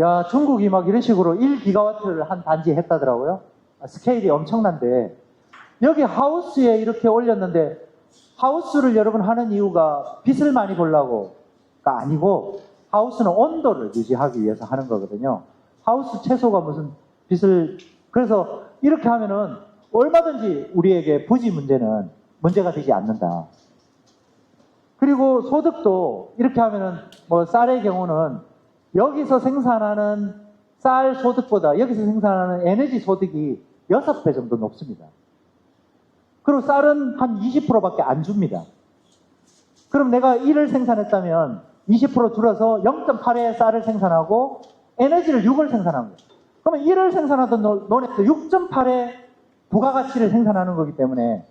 야, 중국이 막 이런 식으로 1기가와트를 한 단지에 했다더라고요. 스케일이 엄청난데 여기 하우스에 이렇게 올렸는데 하우스를 여러분 하는 이유가 빛을 많이 보려고가 아니고 하우스는 온도를 유지하기 위해서 하는 거거든요. 하우스 채소가 무슨 빛을 그래서 이렇게 하면은 얼마든지 우리에게 부지 문제는 문제가 되지 않는다. 그리고 소득도 이렇게 하면은 쌀의 경우는 여기서 생산하는 쌀 소득보다 여기서 생산하는 에너지 소득이 6배 정도 높습니다. 그리고 쌀은 한 20%밖에 안 줍니다. 그럼 내가 1을 생산했다면 20% 줄여서 0.8의 쌀을 생산하고 에너지를 6을 생산한 거예요. 그러면 1을 생산하던 논에서 6.8의 부가가치를 생산하는 거기 때문에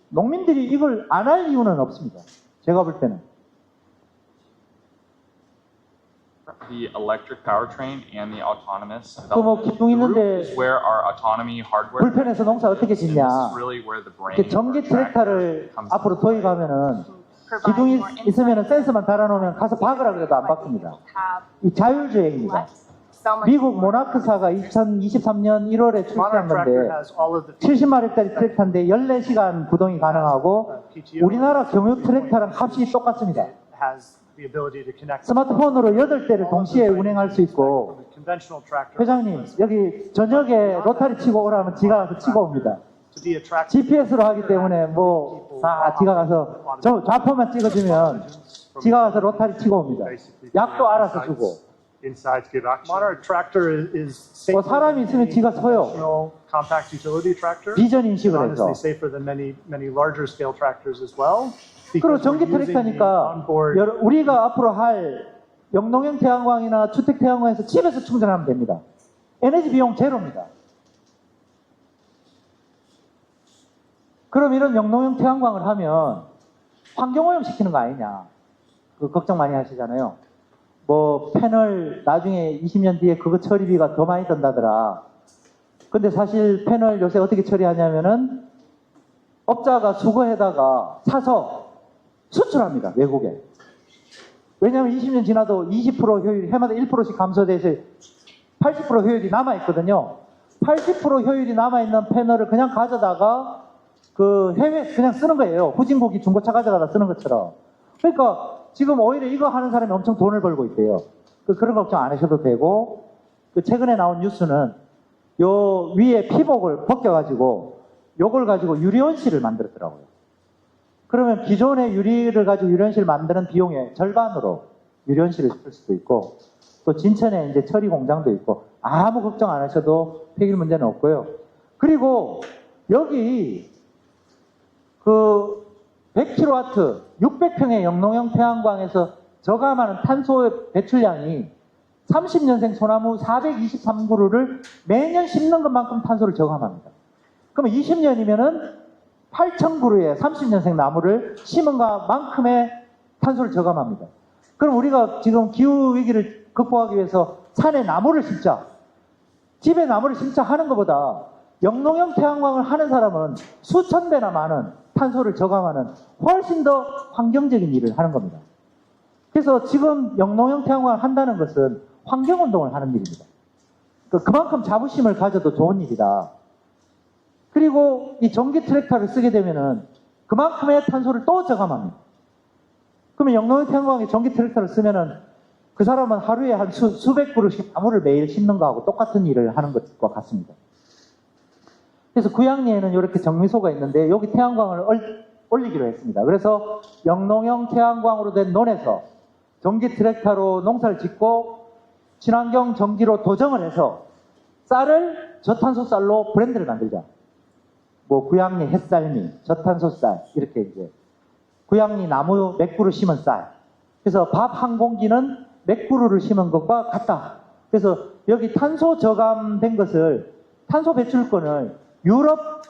농민들이 이걸 안 할 이유는 없습니다. 제가 볼 때는. The electric powertrain and the autonomous 뭐 development 기둥 있는데 is where our autonomy hardware 불편해서 농사 어떻게 짓냐. This is really where the brain 이렇게 전기 트랙터를 앞으로 도입하면은 기둥이 있으면 센서만 달아놓으면 가서 박으라 그래도 안 박습니다. 이 자율주행입니다. 미국 모나크사가 2023년 1월에 출시한 건데 70마력짜리 트랙터인데 14시간 구동이 가능하고 우리나라 경유 트랙터랑 값이 똑같습니다. 스마트폰으로 8대를 동시에 운행할 수 있고 회장님 여기 저녁에 로타리 치고 오라면 지가 가서 치고 옵니다. GPS로 하기 때문에 뭐 다 지가 가서 저 좌표만 찍어주면 지가 가서 로타리 치고 옵니다. 약도 알아서 주고 사람이 있으면 지가 서요. 비전 인식을 해서. 그리고 전기 트랙터니까 우리가 앞으로 할 영농형 태양광이나 주택 태양광에서 집에서 충전하면 됩니다. 에너지 비용 제로입니다. 그럼 이런 영농형 태양광을 하면 환경오염 시키는 거 아니냐. 그 걱정 많이 하시잖아요. 뭐 패널 나중에 20년 뒤에 그거 처리비가 더 많이 든다더라. 근데 사실 패널 요새 어떻게 처리하냐면은 업자가 수거해다가 사서 수출합니다. 외국에. 왜냐하면 20년 지나도 20% 효율이 해마다 1%씩 감소돼서 80% 효율이 남아있거든요. 80% 효율이 남아있는 패널을 그냥 가져다가 그 해외 그냥 쓰는 거예요. 후진국이 중고차 가져가다 쓰는 것처럼. 그러니까 지금 오히려 이거 하는 사람이 엄청 돈을 벌고 있대요. 그런 걱정 안 하셔도 되고, 최근에 나온 뉴스는 요 위에 피복을 벗겨가지고 요걸 가지고 유리온실을 만들었더라고요. 그러면 기존의 유리를 가지고 유리온실을 만드는 비용의 절반으로 유리온실을 쓸 수도 있고, 또 진천에 이제 처리 공장도 있고, 아무 걱정 안 하셔도 폐기물 문제는 없고요. 그리고 여기 그 100kW, 600평의 영농형 태양광에서 저감하는 탄소 배출량이 30년생 소나무 423그루를 매년 심는 것만큼 탄소를 저감합니다. 그러면 20년이면은 8,000그루의 30년생 나무를 심은 것만큼의 탄소를 저감합니다. 그럼 우리가 지금 기후 위기를 극복하기 위해서 산에 나무를 심자, 집에 나무를 심자 하는 것보다 영농형 태양광을 하는 사람은 수천 배나 많은 탄소를 저감하는 훨씬 더 환경적인 일을 하는 겁니다. 그래서 지금 영농형 태양광을 한다는 것은 환경운동을 하는 일입니다. 그만큼 자부심을 가져도 좋은 일이다. 그리고 이 전기 트랙터를 쓰게 되면은 그만큼의 탄소를 또 저감합니다. 그러면 영농형 태양광에 전기 트랙터를 쓰면은 그 사람은 하루에 한 수백 그루씩 나무를 매일 심는 거하고 똑같은 일을 하는 것과 같습니다. 그래서 구양리에는 이렇게 정미소가 있는데 여기 태양광을 올리기로 했습니다. 그래서 영농형 태양광으로 된 논에서 전기 트랙터로 농사를 짓고 친환경 전기로 도정을 해서 쌀을 저탄소 쌀로 브랜드를 만들자. 뭐 구양리 햇쌀미, 저탄소 쌀 이렇게 이제 구양리 나무 몇 그루 심은 쌀. 그래서 밥 한 공기는 몇 그루를 심은 것과 같다. 그래서 여기 탄소 저감된 것을 탄소 배출권을 유럽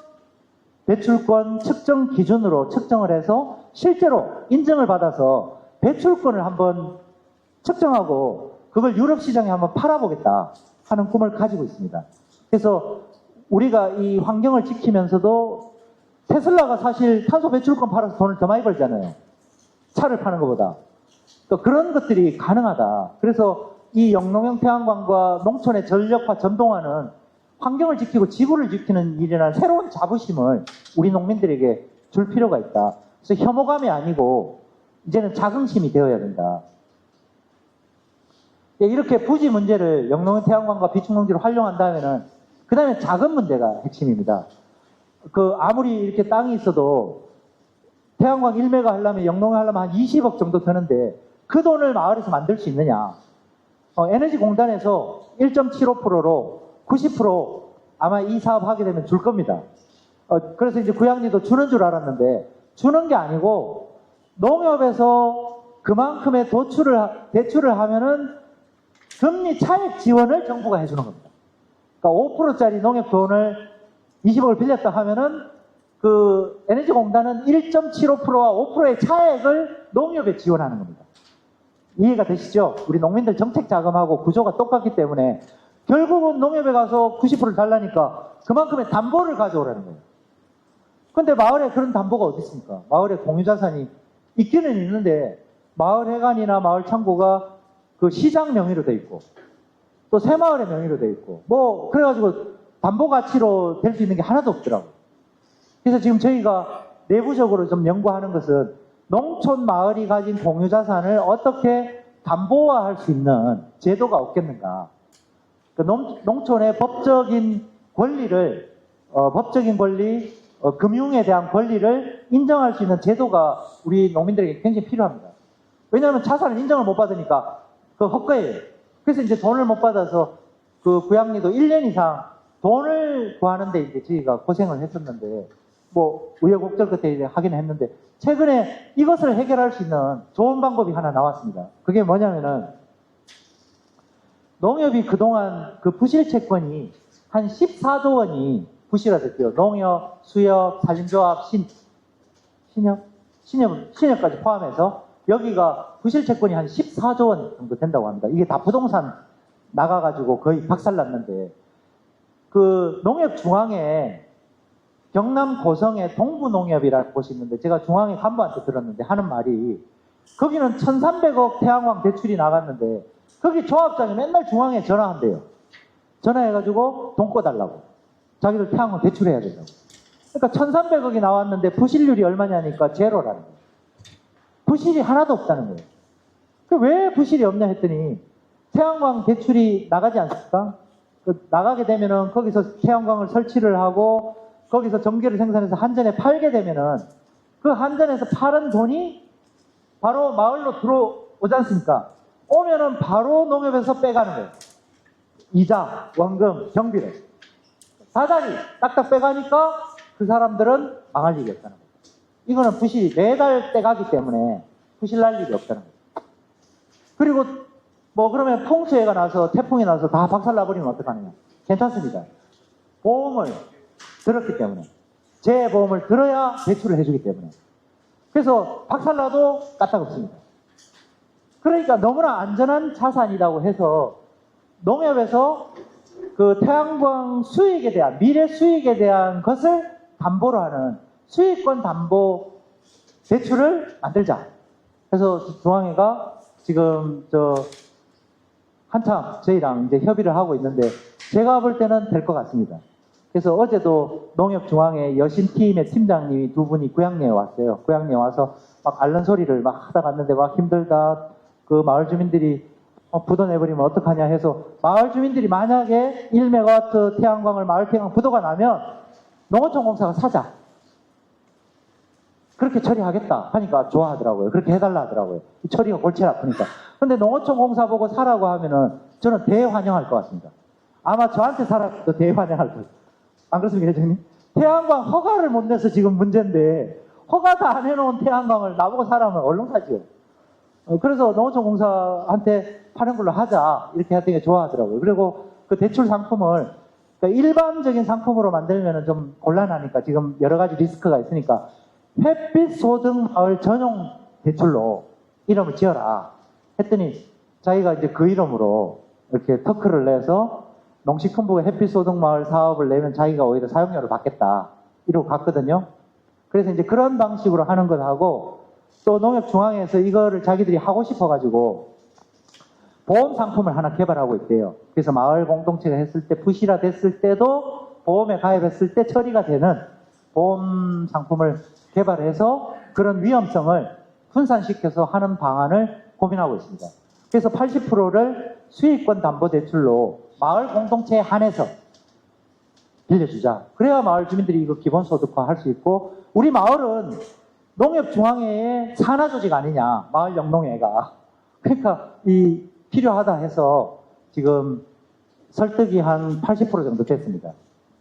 배출권 측정 기준으로 측정을 해서 실제로 인증을 받아서 배출권을 한번 측정하고 그걸 유럽 시장에 한번 팔아보겠다 하는 꿈을 가지고 있습니다. 그래서 우리가 이 환경을 지키면서도 테슬라가 사실 탄소 배출권 팔아서 돈을 더 많이 벌잖아요. 차를 파는 것보다. 또 그런 것들이 가능하다. 그래서 이 영농형 태양광과 농촌의 전력화 전동화는 환경을 지키고 지구를 지키는 일이라는 새로운 자부심을 우리 농민들에게 줄 필요가 있다. 그래서 혐오감이 아니고 이제는 자긍심이 되어야 된다. 이렇게 부지 문제를 영농형 태양광과 비축농지로 활용한다면은 그 다음에 작은 문제가 핵심입니다. 아무리 이렇게 땅이 있어도 태양광 1메가 하려면 영농을 하려면 한 20억 정도 드는데 그 돈을 마을에서 만들 수 있느냐. 에너지공단에서 1.75%로 90% 아마 이 사업 하게 되면 줄 겁니다. 그래서 이제 구양리도 주는 줄 알았는데 주는 게 아니고 농협에서 그만큼의 대출을 하면은 금리 차익 지원을 정부가 해주는 겁니다. 그러니까 5%짜리 농협 돈을 20억을 빌렸다 하면은 그 에너지공단은 1.75%와 5%의 차액을 농협에 지원하는 겁니다. 이해가 되시죠? 우리 농민들 정책 자금하고 구조가 똑같기 때문에 결국은 농협에 가서 90%를 달라니까 그만큼의 담보를 가져오라는 거예요. 근데 마을에 그런 담보가 어디 있습니까? 마을에 공유자산이 있기는 있는데 마을 회관이나 마을 창고가 그 시장 명의로 돼 있고 또 새마을의 명의로 돼 있고 뭐 그래가지고 담보 가치로 될 수 있는 게 하나도 없더라고요. 그래서 지금 저희가 내부적으로 좀 연구하는 것은 농촌 마을이 가진 공유자산을 어떻게 담보화할 수 있는 제도가 없겠는가. 그 농촌의 법적인 권리를, 법적인 권리, 금융에 대한 권리를 인정할 수 있는 제도가 우리 농민들에게 굉장히 필요합니다. 왜냐하면 자산을 인정을 못 받으니까 그 헛거예요. 그래서 이제 돈을 못 받아서 그 구양리도 1년 이상 돈을 구하는데 이제 저희가 고생을 했었는데 뭐 우여곡절 끝에 이제 하긴 했는데 최근에 이것을 해결할 수 있는 좋은 방법이 하나 나왔습니다. 그게 뭐냐면은 농협이 그동안 그 부실 채권이 한 14조 원이 부실화됐대요. 농협, 수협, 산림조합, 신협까지 포함해서 여기가 부실 채권이 한 14조 원 정도 된다고 합니다. 이게 다 부동산 나가가지고 거의 박살났는데 그 농협 중앙에 경남 고성에 동부농협이라는 곳이 있는데 제가 중앙에 간부한테 들었는데 하는 말이 거기는 1300억 태양광 대출이 나갔는데 거기 조합장이 맨날 중앙에 전화한대요. 전화해가지고 돈 꺼달라고. 자기들 태양광 대출해야 된다고. 그러니까 1300억이 나왔는데 부실률이 얼마냐니까 제로라는 거예요. 부실이 하나도 없다는 거예요. 왜 부실이 없냐 했더니 태양광 대출이 나가지 않습니까? 나가게 되면은 거기서 태양광을 설치를 하고 거기서 전기를 생산해서 한전에 팔게 되면은 그 한전에서 팔은 돈이 바로 마을로 들어오지 않습니까? 오면은 바로 농협에서 빼가는 거예요. 이자, 원금, 경비를. 다달이 딱딱 빼가니까 그 사람들은 망할 일이 없다는 거예요. 이거는 부실이 매달 떼가기 때문에 부실 날 일이 없다는 거예요. 그리고 뭐 그러면 풍수해가 나서 태풍이 나서 다 박살나버리면 어떡하느냐. 괜찮습니다. 보험을 들었기 때문에 재보험을 들어야 대출을 해주기 때문에 그래서 박살나도 까딱없습니다. 그러니까 너무나 안전한 자산이라고 해서 농협에서 그 태양광 수익에 대한 미래 수익에 대한 것을 담보로 하는 수익권 담보 대출을 만들자. 그래서 중앙회가 지금 한참 저희랑 이제 협의를 하고 있는데 제가 볼 때는 될 것 같습니다. 그래서 어제도 농협중앙회 여신팀의 팀장님이 두 분이 구양리에 왔어요. 구양리에 와서 막 앓는 소리를 막 하다 갔는데 막 힘들다. 그 마을 주민들이 부도 내버리면 어떡하냐 해서 마을 주민들이 만약에 1메가와트 태양광을 마을 태양광 부도가 나면 농어촌공사가 사자. 그렇게 처리하겠다 하니까 좋아하더라고요. 그렇게 해달라 하더라고요. 처리가 골치 아프니까. 근데 농어촌공사 보고 사라고 하면은 저는 대환영할 것 같습니다. 아마 저한테 사라도 대환영할 거예요. 안 그렇습니까, 회장님? 태양광 허가를 못 내서 지금 문제인데 허가도 안 해놓은 태양광을 나보고 사라면 얼른 사지요. 그래서 농어촌공사한테 파는 걸로 하자 이렇게 했더니 좋아하더라고요. 그리고 그 대출 상품을 그러니까 일반적인 상품으로 만들면 좀 곤란하니까 지금 여러 가지 리스크가 있으니까 햇빛 소득 마을 전용 대출로 이름을 지어라 했더니 자기가 이제 그 이름으로 이렇게 터크를 내서 농식품부가 햇빛 소득 마을 사업을 내면 자기가 오히려 사용료를 받겠다 이러고 갔거든요. 그래서 이제 그런 방식으로 하는 것하고 또 농협중앙에서 이거를 자기들이 하고 싶어가지고 보험 상품을 하나 개발하고 있대요. 그래서 마을 공동체가 했을 때 부실화 됐을 때도 보험에 가입했을 때 처리가 되는 보험 상품을 개발해서 그런 위험성을 분산시켜서 하는 방안을 고민하고 있습니다. 그래서 80%를 수익권 담보대출로 마을 공동체에 한해서 빌려주자. 그래야 마을 주민들이 이거 기본소득화 할 수 있고 우리 마을은 농협중앙회의 산하조직 아니냐. 마을 영농회가. 그러니까 이 필요하다 해서 지금 설득이 한 80% 정도 됐습니다.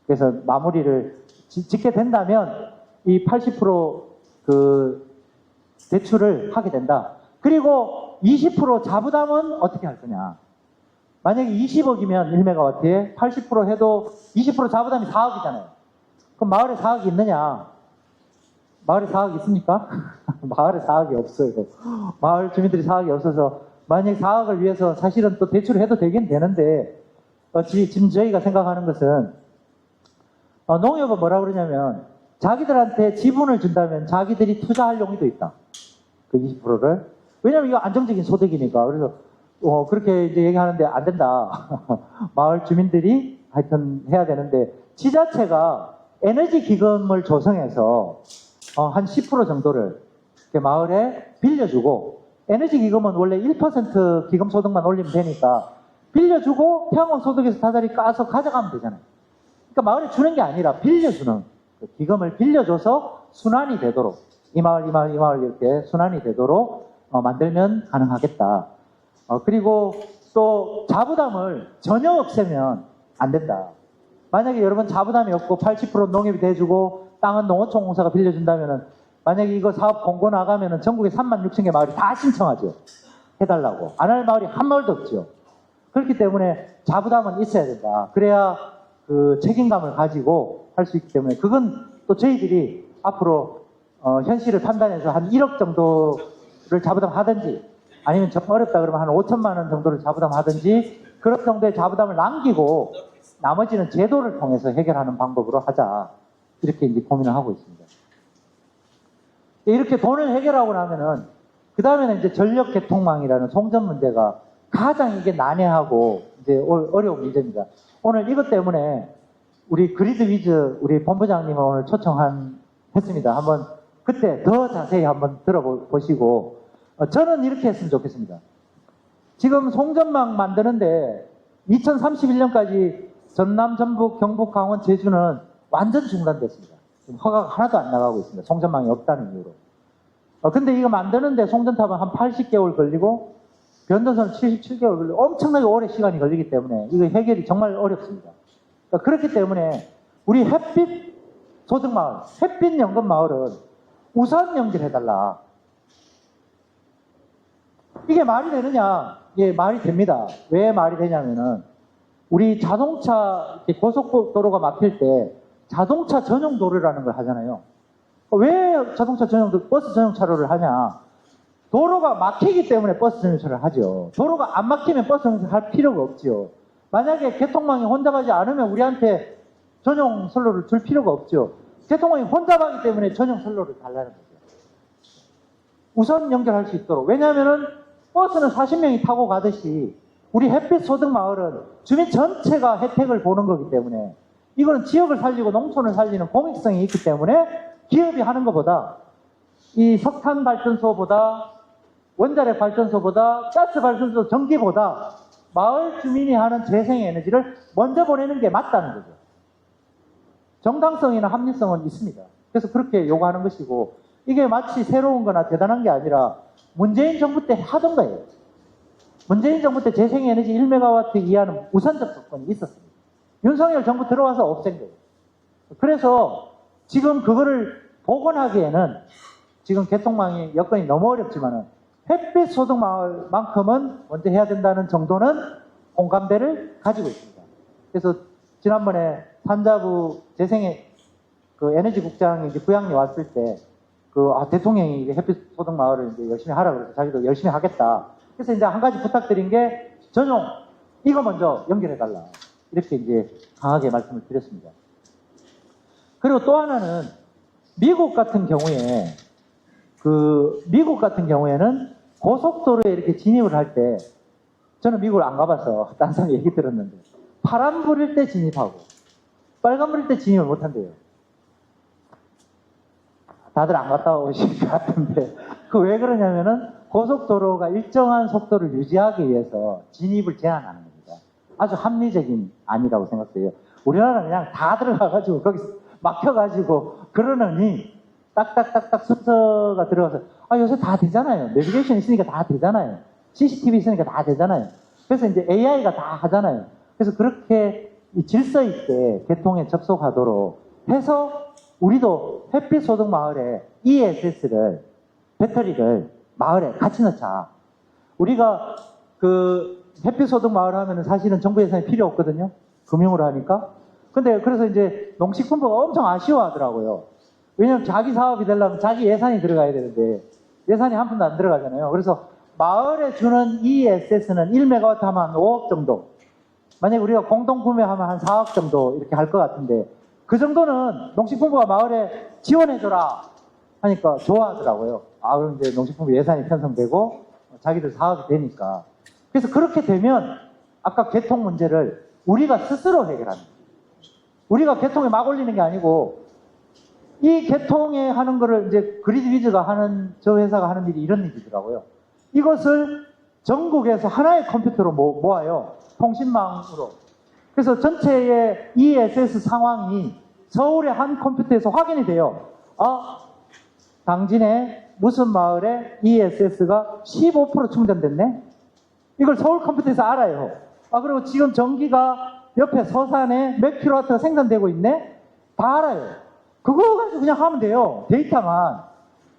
그래서 마무리를 짓게 된다면 이 80%그 대출을 하게 된다. 그리고 20% 자부담은 어떻게 할 거냐. 만약에 20억이면 1메가와트에 80% 해도 20% 자부담이 4억이잖아요. 그럼 마을에 4억이 있느냐? 마을에 4억이 있습니까? 마을에 4억이 없어요. 마을 주민들이 4억이 없어서 만약에 4억을 위해서 사실은 또 대출을 해도 되긴 되는데 지금 저희가 생각하는 것은 농협은 뭐라 그러냐면 자기들한테 지분을 준다면 자기들이 투자할 용의도 있다. 그 20%를. 왜냐면 이거 안정적인 소득이니까. 그래서 그렇게 이제 얘기하는데 안 된다. 마을 주민들이 하여튼 해야 되는데 지자체가 에너지 기금을 조성해서 한 10% 정도를 이렇게 마을에 빌려주고 에너지 기금은 원래 1% 기금 소득만 올리면 되니까 빌려주고 태양광 소득에서 다달이 까서 가져가면 되잖아요. 그러니까 마을에 주는 게 아니라 빌려주는 그 기금을 빌려줘서 순환이 되도록 이 마을 이렇게 순환이 되도록 만들면 가능하겠다. 그리고 또 자부담을 전혀 없애면 안 된다. 만약에 여러분 자부담이 없고 80% 농협이 대주고 땅은 농어촌공사가 빌려준다면은 만약에 이거 사업 공고 나가면은 전국에 36,000개 마을이 다 신청하죠. 해달라고. 안 할 마을이 한 마을도 없죠. 그렇기 때문에 자부담은 있어야 된다. 그래야 그 책임감을 가지고 할 수 있기 때문에 그건 또 저희들이 앞으로 현실을 판단해서 한 1억 정도를 자부담 하든지 아니면 정말 어렵다 그러면 한 5천만 원 정도를 자부담 하든지 그런 정도의 자부담을 남기고 나머지는 제도를 통해서 해결하는 방법으로 하자. 이렇게 이제 고민을 하고 있습니다. 이렇게 돈을 해결하고 나면은 그 다음에는 이제 전력 개통망이라는 송전 문제가 가장 이게 난해하고 이제 어려운 문제입니다. 오늘 이것 때문에 우리 그리드 위즈 우리 본부장님을 오늘 했습니다. 한번 그때 더 자세히 한번 들어보시고 저는 이렇게 했으면 좋겠습니다. 지금 송전망 만드는데 2031년까지 전남, 전북, 경북, 강원, 제주는 완전 중단됐습니다. 지금 허가가 하나도 안 나가고 있습니다. 송전망이 없다는 이유로. 근데 이거 만드는데 송전탑은 한 80개월 걸리고 변전선은 77개월 걸리고 엄청나게 오래 시간이 걸리기 때문에 이거 해결이 정말 어렵습니다. 그렇기 때문에 우리 햇빛 소득마을, 햇빛 연금마을은 우선 연결해달라. 이게 말이 되느냐? 예, 말이 됩니다. 왜 말이 되냐면은 우리 자동차 고속도로가 막힐 때 자동차 전용 도로라는 걸 하잖아요. 왜 자동차 전용 버스 전용 차로를 하냐? 도로가 막히기 때문에 버스 전용 차로를 하죠. 도로가 안 막히면 버스 전용 차로 할 필요가 없죠. 만약에 개통망이 혼잡하지 않으면 우리한테 전용 선로를 줄 필요가 없죠. 개통망이 혼잡하기 때문에 전용 선로를 달라는 거죠. 우선 연결할 수 있도록. 왜냐하면은 버스는 40명이 타고 가듯이 우리 햇빛 소득 마을은 주민 전체가 혜택을 보는 거기 때문에 이거는 지역을 살리고 농촌을 살리는 공익성이 있기 때문에 기업이 하는 것보다 이 석탄 발전소보다 원자력 발전소보다 가스 발전소 전기보다 마을 주민이 하는 재생에너지를 먼저 보내는 게 맞다는 거죠. 정당성이나 합리성은 있습니다. 그래서 그렇게 요구하는 것이고 이게 마치 새로운 거나 대단한 게 아니라 문재인 정부 때 하던 거예요. 문재인 정부 때 재생에너지 1메가와트 이하는 우선적 조건이 있었습니다. 윤석열 정부 들어와서 없앤 거예요. 그래서 지금 그거를 복원하기에는 지금 개통망이 여건이 너무 어렵지만은 햇빛 소득마을만큼은 먼저 해야 된다는 정도는 공감대를 가지고 있습니다. 그래서 지난번에 산자부 그 에너지국장이 이제 부양리 왔을 때 대통령이 햇빛 소득마을을 이제 열심히 하라 그래서 자기도 열심히 하겠다. 그래서 이제 한 가지 부탁드린 게 전용 이거 먼저 연결해달라. 이렇게 이제 강하게 말씀을 드렸습니다. 그리고 또 하나는 미국 같은 경우에는 고속도로에 이렇게 진입을 할 때 저는 미국을 안 가봐서 딴 사람 얘기 들었는데 파란 불일 때 진입하고 빨간 불일 때 진입을 못 한대요. 다들 안 갔다 오실 것 같은데 그 왜 그러냐면은 고속도로가 일정한 속도를 유지하기 위해서 진입을 제한하는 겁니다. 아주 합리적인 안이라고 생각돼요. 우리나라는 그냥 다 들어가가지고 거기 막혀가지고 그러느니 딱딱딱딱 순서가 들어가서 요새 다 되잖아요. 내비게이션 있으니까 다 되잖아요. CCTV 있으니까 다 되잖아요. 그래서 이제 AI가 다 하잖아요. 그래서 그렇게 이 질서 있게 개통에 접속하도록 해서 우리도 햇빛 소득 마을에 ESS를, 배터리를 마을에 같이 넣자. 우리가 그 햇빛 소득 마을 하면은 사실은 정부 예산이 필요 없거든요. 금융으로 하니까. 근데 그래서 이제 농식품부가 엄청 아쉬워하더라고요. 왜냐면 자기 사업이 되려면 자기 예산이 들어가야 되는데 예산이 한 푼도 안 들어가잖아요. 그래서 마을에 주는 ESS는 1메가와트 하면 한 5억 정도. 만약에 우리가 공동 구매하면 한 4억 정도 이렇게 할 것 같은데 그 정도는 농식품부가 마을에 지원해줘라 하니까 좋아하더라고요. 아, 그럼 이제 농식품부 예산이 편성되고 자기들 사업이 되니까. 그래서 그렇게 되면 아까 개통 문제를 우리가 스스로 해결하는 거예요. 우리가 개통에 막 올리는 게 아니고 이 개통에 하는 거를 이제 그리드위즈가 하는 저 회사가 하는 일이 이런 일이더라고요. 이것을 전국에서 하나의 컴퓨터로 모아요. 통신망으로. 그래서 전체의 ESS 상황이 서울의 한 컴퓨터에서 확인이 돼요. 당진의 무슨 마을에 ESS가 15% 충전됐네? 이걸 서울 컴퓨터에서 알아요. 그리고 지금 전기가 옆에 서산에 몇 킬로와트가 생산되고 있네? 다 알아요. 그거 가지고 그냥 하면 돼요. 데이터만.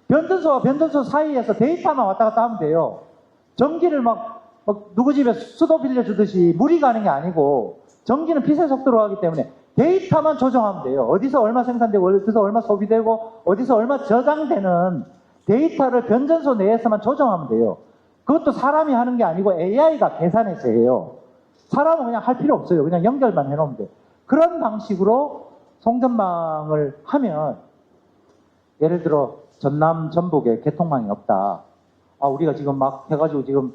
변전소와 변전소 사이에서 데이터만 왔다 갔다 하면 돼요. 전기를 막 누구 집에 수도 빌려주듯이 물이 가는 게 아니고 전기는 빛의 속도로 가기 때문에 데이터만 조정하면 돼요. 어디서 얼마 생산되고 어디서 얼마 소비되고 어디서 얼마 저장되는 데이터를 변전소 내에서만 조정하면 돼요. 그것도 사람이 하는 게 아니고 AI가 계산해서 해요. 사람은 그냥 할 필요 없어요. 그냥 연결만 해놓으면 돼요. 그런 방식으로 송전망을 하면 예를 들어 전남 전북에 개통망이 없다. 우리가 지금 막 해가지고 지금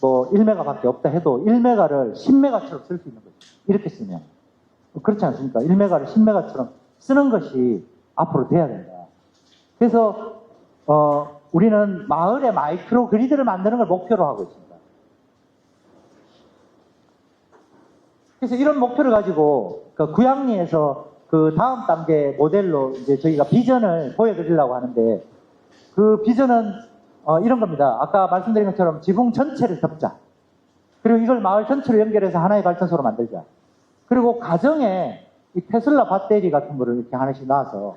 뭐 1메가밖에 없다 해도 1메가를 10메가처럼 쓸 수 있는 거죠. 이렇게 쓰면. 그렇지 않습니까? 1메가를 10메가처럼 쓰는 것이 앞으로 돼야 된다. 그래서 우리는 마을에 마이크로 그리드를 만드는 걸 목표로 하고 있습니다. 그래서 이런 목표를 가지고 그 구양리에서 그 다음 단계 모델로 이제 저희가 비전을 보여드리려고 하는데 그 비전은 이런 겁니다. 아까 말씀드린 것처럼 지붕 전체를 덮자. 그리고 이걸 마을 전체로 연결해서 하나의 발전소로 만들자. 그리고 가정에 이 테슬라 배터리 같은 거를 이렇게 하나씩 놔서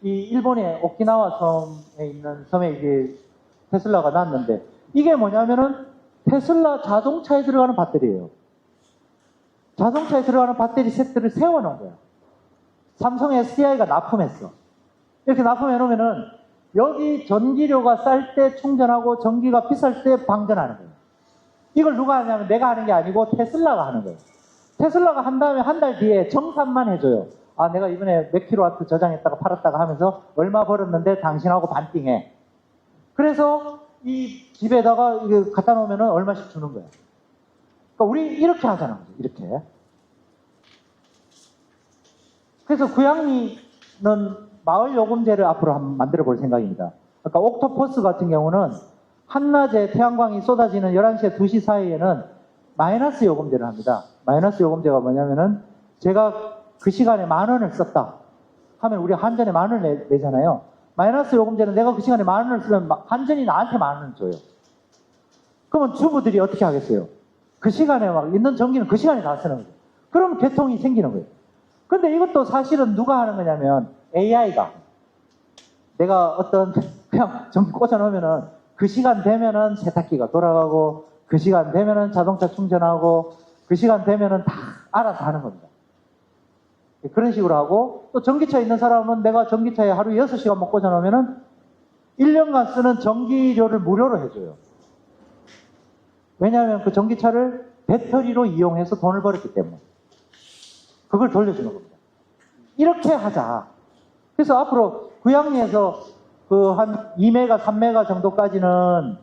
이 일본의 오키나와 섬에 있는 섬에 이게 테슬라가 놨는데 이게 뭐냐면은 테슬라 자동차에 들어가는 배터리예요. 자동차에 들어가는 배터리 세트를 세워놓은 거야. 삼성 SDI가 납품했어. 이렇게 납품해 놓으면은 여기 전기료가 쌀 때 충전하고 전기가 비쌀 때 방전하는 거예요. 이걸 누가 하냐면 내가 하는 게 아니고 테슬라가 하는 거예요. 테슬라가 한 다음에 한 달 뒤에 정산만 해줘요. 내가 이번에 몇 킬로와트 저장했다가 팔았다가 하면서 얼마 벌었는데 당신하고 반띵해. 그래서 이 집에다가 이거 갖다 놓으면은 얼마씩 주는 거예요. 그러니까 우리 이렇게 하자는 거죠. 이렇게. 그래서 구양리는 마을 요금제를 앞으로 한번 만들어 볼 생각입니다. 그러니까 옥토퍼스 같은 경우는 한낮에 태양광이 쏟아지는 11시에 2시 사이에는 마이너스 요금제를 합니다. 마이너스 요금제가 뭐냐면은 제가 그 시간에 10,000원을 썼다 하면 우리 한전에 10,000원을 내잖아요. 마이너스 요금제는 내가 그 시간에 10,000원을 쓰면 한전이 나한테 10,000원을 줘요. 그러면 주부들이 어떻게 하겠어요? 그 시간에 막 있는 전기는 그 시간에 다 쓰는 거죠. 그럼 개통이 생기는 거예요. 근데 이것도 사실은 누가 하는 거냐면 AI가 내가 어떤 그냥 전기 꽂아놓으면은 그 시간 되면은 세탁기가 돌아가고 그 시간 되면은 자동차 충전하고 그 시간 되면은 다 알아서 하는 겁니다. 그런 식으로 하고 또 전기차 있는 사람은 내가 전기차에 하루 6시간만 꽂아놓으면은 1년간 쓰는 전기료를 무료로 해줘요. 왜냐하면 그 전기차를 배터리로 이용해서 돈을 벌었기 때문에 그걸 돌려주는 겁니다. 이렇게 하자. 그래서 앞으로 구양리에서 그 한 2메가, 3메가 정도까지는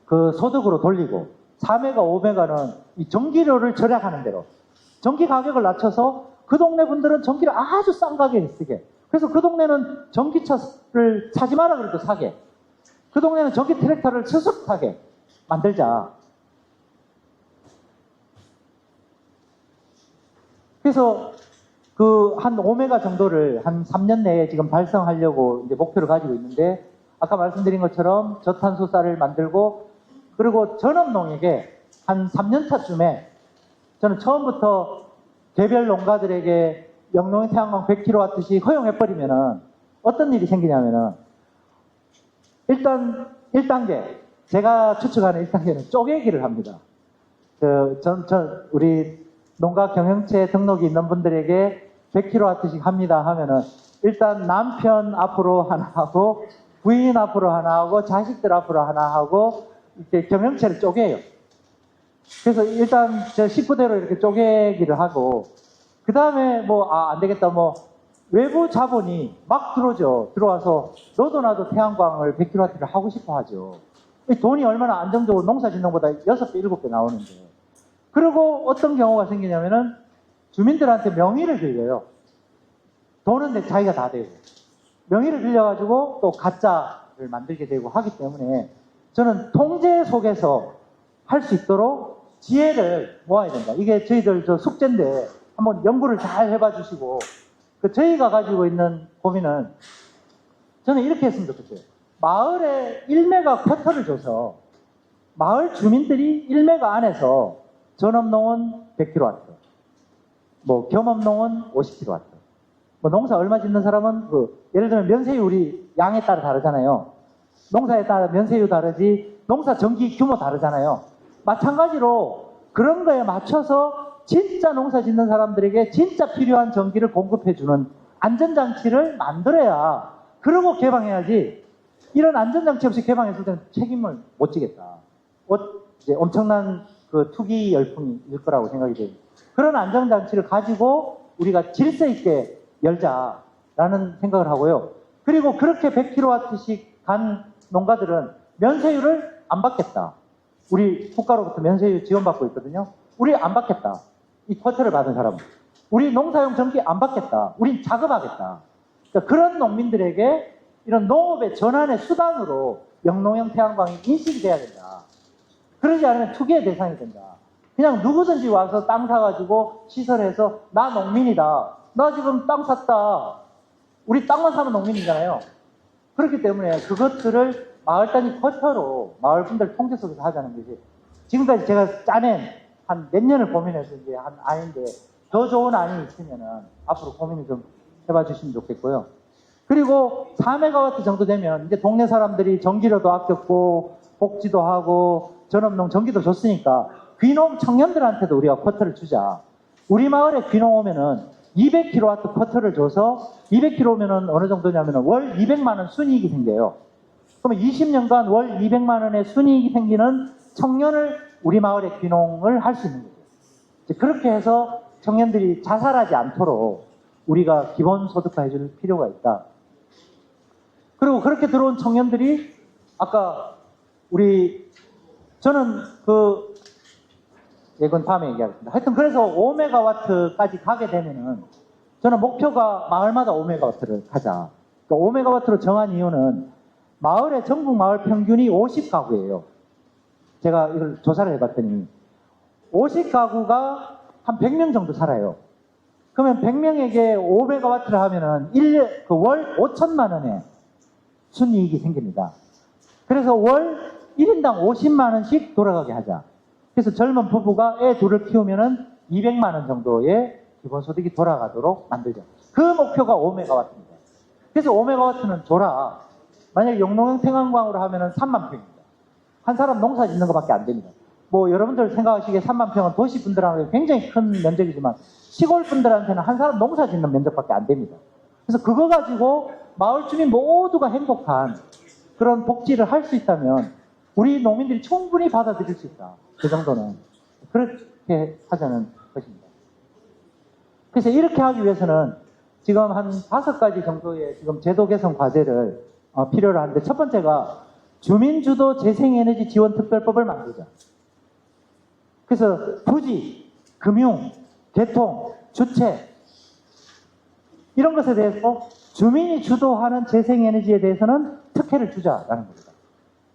그 소득으로 돌리고 4메가, 5메가는 이 전기료를 절약하는 대로 전기 가격을 낮춰서 그 동네 분들은 전기를 아주 싼 가격에 쓰게. 그래서 그 동네는 전기차를 사지 마라 그래도 사게. 그 동네는 전기 트랙터를 스스로 타게 만들자. 그래서 그 한 5메가 정도를 한 3년 내에 지금 발성하려고 이제 목표를 가지고 있는데 아까 말씀드린 것처럼 저탄소 쌀을 만들고 그리고 전업농에게 한 3년 차쯤에 저는 처음부터 개별 농가들에게 영농 태양광 100kW씩 허용해버리면은 어떤 일이 생기냐면은 일단 1단계, 제가 추측하는 1단계는 쪼개기를 합니다. 우리 농가 경영체 등록이 있는 분들에게 100kW씩 합니다 하면은 일단 남편 앞으로 하나 하고 부인 앞으로 하나 하고 자식들 앞으로 하나 하고 이렇게 경영체를 쪼개요. 그래서 일단 저 식구대로 이렇게 쪼개기를 하고 그 다음에 안 되겠다 외부 자본이 막 들어오죠. 들어와서 너도 나도 태양광을 100kW를 하고 싶어 하죠. 돈이 얼마나 안정적으로 농사 짓는 것보다 6배, 7배 나오는데. 그리고 어떤 경우가 생기냐면은 주민들한테 명의를 빌려요. 돈은 자기가 다 되고. 명의를 빌려가지고 또 가짜를 만들게 되고 하기 때문에 저는 통제 속에서 할 수 있도록 지혜를 모아야 된다. 이게 저희들 숙제인데 한번 연구를 잘 해봐 주시고 저희가 가지고 있는 고민은 저는 이렇게 했으면 좋겠어요. 마을에 1메가 쿼터를 줘서 마을 주민들이 1메가 안에서 전업농은 100kW, 겸업농은 50kW. 농사 얼마 짓는 사람은 예를 들면 면세율이 양에 따라 다르잖아요. 농사에 따라 면세율 다르지 농사 전기 규모 다르잖아요. 마찬가지로 그런 거에 맞춰서 진짜 농사 짓는 사람들에게 진짜 필요한 전기를 공급해주는 안전장치를 만들어야 그러고 개방해야지 이런 안전장치 없이 개방했을 때는 책임을 못 지겠다. 이제 엄청난 투기 열풍일 거라고 생각이 돼요. 그런 안전장치를 가지고 우리가 질서 있게 열자라는 생각을 하고요. 그리고 그렇게 100kW씩 간 농가들은 면세율을 안 받겠다. 우리 국가로부터 면세율 지원받고 있거든요. 우리 안 받겠다. 이 쿼터를 받은 사람은. 우리 농사용 전기 안 받겠다. 우린 자급하겠다. 그러니까 그런 농민들에게 이런 농업의 전환의 수단으로 영농형 태양광이 인식이 돼야 된다. 그러지 않으면 투기의 대상이 된다. 그냥 누구든지 와서 땅 사가지고 시설해서 나 농민이다. 나 지금 땅 샀다. 우리 땅만 사면 농민이잖아요. 그렇기 때문에 그것들을 마을 단위 쿼터로 마을 분들 통제 속에서 하자는 것이 지금까지 제가 짜낸 한 몇 년을 고민해서 이제 한 안인데 더 좋은 안이 있으면은 앞으로 고민을 좀 해봐 주시면 좋겠고요. 그리고 4메가와트 정도 되면 이제 동네 사람들이 전기료도 아꼈고 복지도 하고 전업농 전기도 줬으니까 귀농 청년들한테도 우리가 쿼터를 주자. 우리 마을에 귀농 오면은 200kW 쿼터를 줘서 200kW면은 어느 정도냐면은 월 200만 원 순이익이 생겨요. 그러면 20년간 월 200만 원의 순이익이 생기는 청년을 우리 마을에 귀농을 할 수 있는 거죠. 이제 그렇게 해서 청년들이 자살하지 않도록 우리가 기본소득화 해줄 필요가 있다. 그리고 그렇게 들어온 청년들이 아까 저는 이건 다음에 얘기하겠습니다. 하여튼 그래서 5메가와트까지 가게 되면은 저는 목표가 마을마다 5메가와트를 가자. 그러니까 5메가와트로 정한 이유는 마을의 전국 마을 평균이 50가구예요. 제가 이걸 조사를 해봤더니 50가구가 한 100명 정도 살아요. 그러면 100명에게 5메가와트를 하면은 월 5천만 원의 순이익이 생깁니다. 그래서 월 1인당 50만 원씩 돌아가게 하자. 그래서 젊은 부부가 애 둘을 키우면은 200만 원 정도의 기본소득이 돌아가도록 만들자. 그 목표가 5메가와트입니다. 그래서 5메가와트는 줘라. 만약에 영농형 태양광으로 하면은 3만 평입니다. 한 사람 농사 짓는 것밖에 안 됩니다. 여러분들 생각하시기에 3만 평은 도시 분들한테 굉장히 큰 면적이지만 시골 분들한테는 한 사람 농사 짓는 면적밖에 안 됩니다. 그래서 그거 가지고 마을 주민 모두가 행복한 그런 복지를 할 수 있다면 우리 농민들이 충분히 받아들일 수 있다. 그 정도는. 그렇게 하자는 것입니다. 그래서 이렇게 하기 위해서는 지금 한 5가지 정도의 지금 제도 개선 과제를 필요로 하는데 첫 번째가 주민주도 재생에너지 지원 특별법을 만들자. 그래서 부지, 금융, 개통, 주체 이런 것에 대해서 주민이 주도하는 재생에너지에 대해서는 특혜를 주자라는 겁니다.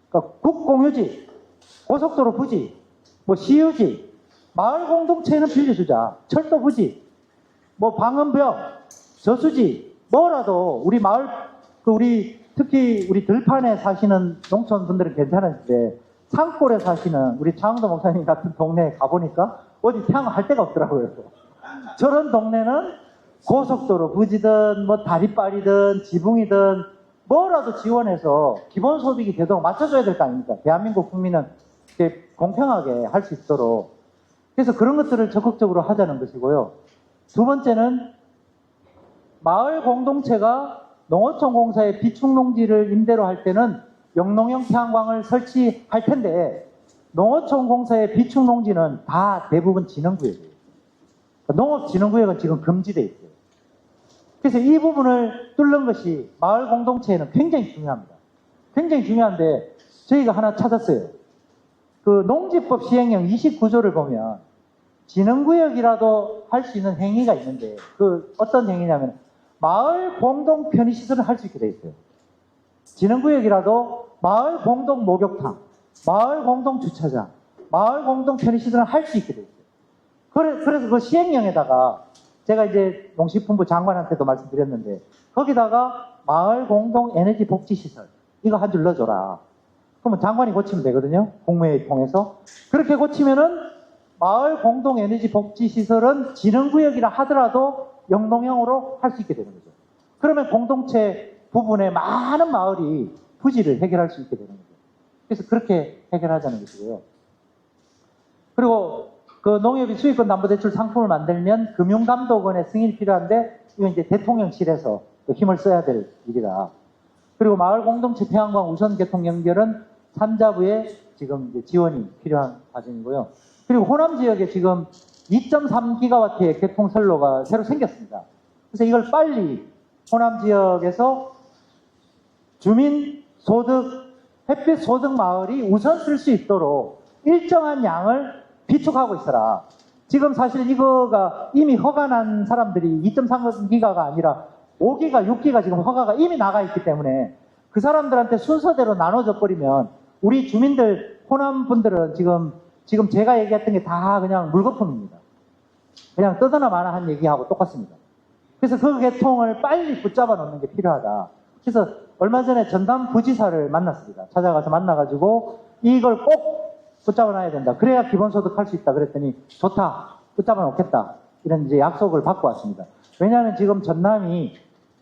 그러니까 국공유지, 고속도로 부지, 시유지, 마을 공동체는 빌려주자. 철도 부지, 방음벽, 저수지, 뭐라도 우리 마을, 특히 우리 들판에 사시는 농촌 분들은 괜찮은데 산골에 사시는 우리 장도 목사님 같은 동네에 가보니까 어디 태양할 데가 없더라고요. 저런 동네는 고속도로 부지든 뭐 다리빨이든 지붕이든 뭐라도 지원해서 기본소득이 되도록 맞춰줘야 될 거 아닙니까? 대한민국 국민은 이렇게 공평하게 할 수 있도록. 그래서 그런 것들을 적극적으로 하자는 것이고요. 두 번째는 마을 공동체가 농어촌 공사의 비축농지를 임대로 할 때는 영농형 태양광을 설치할 텐데 농어촌 공사의 비축농지는 다 대부분 진흥구역이에요. 농업진흥구역은 지금 금지되어 있어요. 그래서 이 부분을 뚫는 것이 마을 공동체에는 굉장히 중요합니다. 굉장히 중요한데 저희가 하나 찾았어요. 그 농지법 시행령 29조를 보면 진흥구역이라도 할 수 있는 행위가 있는데 그 어떤 행위냐면 마을 공동 편의시설을 할 수 있게 돼 있어요. 진흥구역이라도 마을 공동 목욕탕, 마을 공동 주차장, 마을 공동 편의시설을 할 수 있게 돼 있어요. 그래서 그 시행령에다가 제가 이제 농식품부 장관한테도 말씀드렸는데 거기다가 마을 공동 에너지 복지 시설 이거 한 줄 넣어줘라. 그러면 장관이 고치면 되거든요. 국무회의 통해서. 그렇게 고치면은 마을 공동 에너지 복지 시설은 진흥구역이라 하더라도 영농형으로 할 수 있게 되는 거죠. 그러면 공동체 부분에 많은 마을이 부지를 해결할 수 있게 되는 거죠. 그래서 그렇게 해결하자는 것이고요. 그리고 그 농협이 수익권 담보대출 상품을 만들면 금융감독원의 승인이 필요한데 이건 이제 대통령실에서 또 힘을 써야 될 일이다. 그리고 마을 공동체 태양광 우선 개통 연결은 산자부의 지금 이제 지원이 필요한 과정이고요. 그리고 호남 지역에 지금 2.3기가와트의 개통선로가 새로 생겼습니다. 그래서 이걸 빨리 호남 지역에서 주민 소득, 햇빛 소득 마을이 우선 쓸 수 있도록 일정한 양을 비축하고 있어라. 지금 사실 이거가 이미 허가 난 사람들이 2.3기가가 아니라 5기가, 6기가 지금 허가가 이미 나가 있기 때문에 그 사람들한테 순서대로 나눠져 버리면 우리 주민들, 호남 분들은 지금 제가 얘기했던 게 다 그냥 물거품입니다. 그냥 뜨거나 마나 한 얘기하고 똑같습니다. 그래서 그 개통을 빨리 붙잡아 놓는 게 필요하다. 그래서 얼마 전에 전남 부지사를 만났습니다. 찾아가서 만나가지고 이걸 꼭 붙잡아 놔야 된다. 그래야 기본소득 할 수 있다. 그랬더니 좋다. 붙잡아 놓겠다. 이런 이제 약속을 받고 왔습니다. 왜냐하면 지금 전남이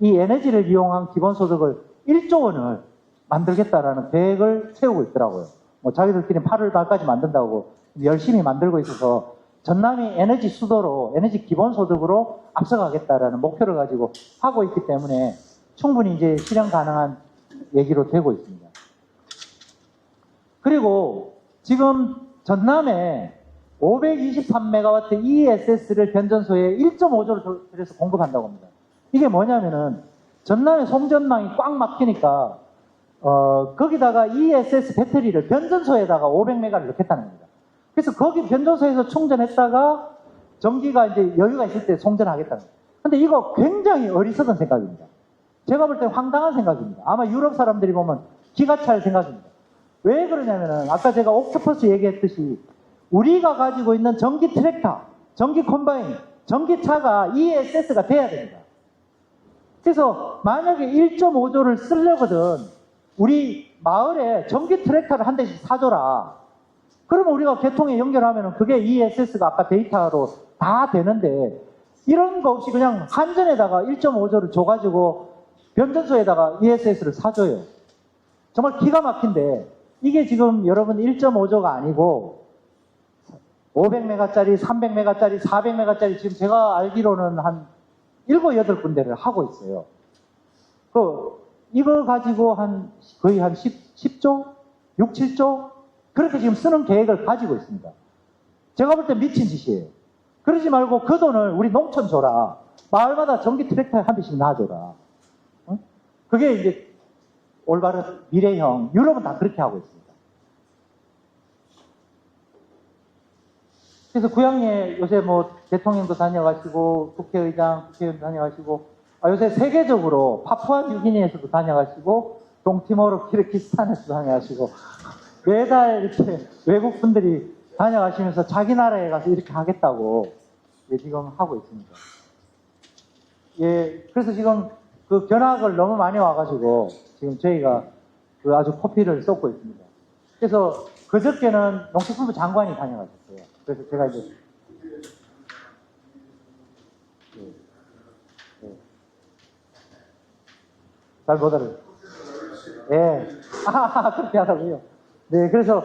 이 에너지를 이용한 기본소득을 1조 원을 만들겠다라는 계획을 세우고 있더라고요. 뭐 자기들끼리 8월 달까지 만든다고 열심히 만들고 있어서 전남이 에너지 수도로 에너지 기본소득으로 앞서가겠다라는 목표를 가지고 하고 있기 때문에 충분히 이제 실현 가능한 얘기로 되고 있습니다. 그리고 지금 전남에 523메가와트 ESS를 변전소에 1.5조를 들여서 공급한다고 합니다. 이게 뭐냐면은 전남의 송전망이 꽉 막히니까 거기다가 ESS 배터리를 변전소에다가 500메가를 넣겠다는 겁니다. 그래서 거기 변전소에서 충전했다가 전기가 이제 여유가 있을 때 송전하겠다는 거예요. 근데 이거 굉장히 어리석은 생각입니다. 제가 볼 때 황당한 생각입니다. 아마 유럽 사람들이 보면 기가 찰 생각입니다. 왜 그러냐면은 아까 제가 옥토퍼스 얘기했듯이 우리가 가지고 있는 전기 트랙터, 전기 콤바인, 전기차가 ESS가 돼야 됩니다. 그래서 만약에 1.5조를 쓰려거든 우리 마을에 전기 트랙터를 한 대씩 사줘라. 그러면 우리가 개통에 연결하면 그게 ESS가 아까 데이터로 다 되는데 이런 거 없이 그냥 한전에다가 1.5조를 줘가지고 변전소에다가 ESS를 사줘요. 정말 기가 막힌데 이게 지금 여러분 1.5조가 아니고 500메가짜리, 300메가짜리, 400메가짜리 지금 제가 알기로는 한 7, 8군데를 하고 있어요. 이거 가지고 거의 한 10조? 6, 7조? 그렇게 지금 쓰는 계획을 가지고 있습니다. 제가 볼 때 미친 짓이에요. 그러지 말고 그 돈을 우리 농촌 줘라. 마을마다 전기 트랙터에 한 대씩 놔줘라. 응? 그게 이제 올바른 미래형. 유럽은 다 그렇게 하고 있습니다. 그래서 구양리에 요새 뭐 대통령도 다녀가시고 국회의장, 국회의원 다녀가시고 요새 세계적으로 파푸아 뉴기니에서도 다녀가시고 동티모르 키르기스탄에서도 다녀가시고 매달 이렇게 외국 분들이 다녀가시면서 자기 나라에 가서 이렇게 하겠다고 지금 하고 있습니다. 예, 그래서 지금 그 견학을 너무 많이 와가지고 지금 저희가 그 아주 코피를 쏟고 있습니다. 그래서 그저께는 농축산부 장관이 다녀가셨어요. 그래서 제가 이제 잘 못 알아요. 예. 그렇게 하라고요. 네, 그래서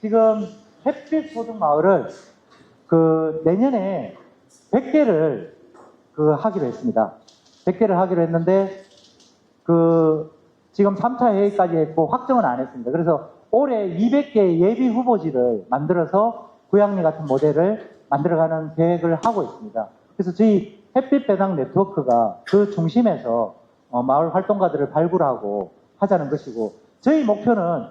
지금 햇빛 소득 마을을 내년에 100개를 하기로 했습니다. 100개를 하기로 했는데, 지금 3차 회의까지 했고, 확정은 안 했습니다. 그래서 올해 200개의 예비 후보지를 만들어서 구양리 같은 모델을 만들어가는 계획을 하고 있습니다. 그래서 저희 햇빛 배당 네트워크가 그 중심에서 마을 활동가들을 발굴하고 하자는 것이고, 저희 목표는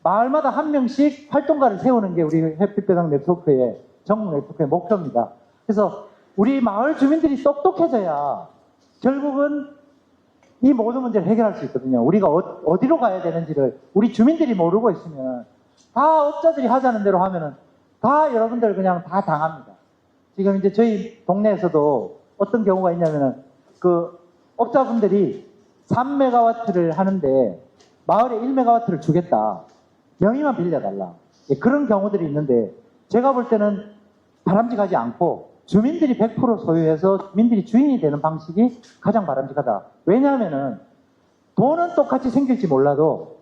마을마다 한 명씩 활동가를 세우는 게 우리 햇빛 배당 네트워크의 전국 네트워크의 목표입니다. 그래서 우리 마을 주민들이 똑똑해져야 결국은 이 모든 문제를 해결할 수 있거든요. 우리가 어디로 가야 되는지를 우리 주민들이 모르고 있으면 다 업자들이 하자는 대로 하면은 다 여러분들 그냥 다 당합니다. 지금 이제 저희 동네에서도 어떤 경우가 있냐면은 업자분들이 3메가와트를 하는데 마을에 1메가와트를 주겠다. 명의만 빌려달라. 예, 그런 경우들이 있는데 제가 볼 때는 바람직하지 않고 주민들이 100% 소유해서 주민들이 주인이 되는 방식이 가장 바람직하다. 왜냐하면은 돈은 똑같이 생길지 몰라도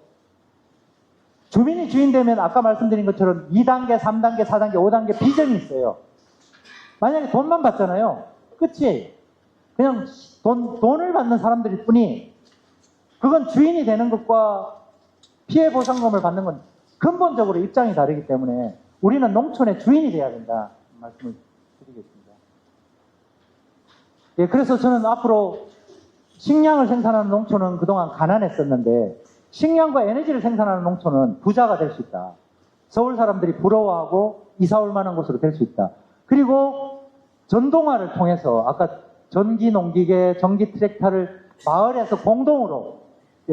주민이 주인 되면 아까 말씀드린 것처럼 2단계, 3단계, 4단계, 5단계 비전이 있어요. 만약에 돈만 받잖아요. 끝이에요. 그냥 돈을 받는 사람들일 뿐이 그건 주인이 되는 것과 피해 보상금을 받는 건 근본적으로 입장이 다르기 때문에 우리는 농촌의 주인이 돼야 된다. 말씀을 드리겠습니다. 예, 그래서 저는 앞으로 식량을 생산하는 농촌은 그동안 가난했었는데 식량과 에너지를 생산하는 농촌은 부자가 될 수 있다. 서울 사람들이 부러워하고 이사 올 만한 곳으로 될 수 있다. 그리고 전동화를 통해서 아까 전기 농기계, 전기 트랙터를 마을에서 공동으로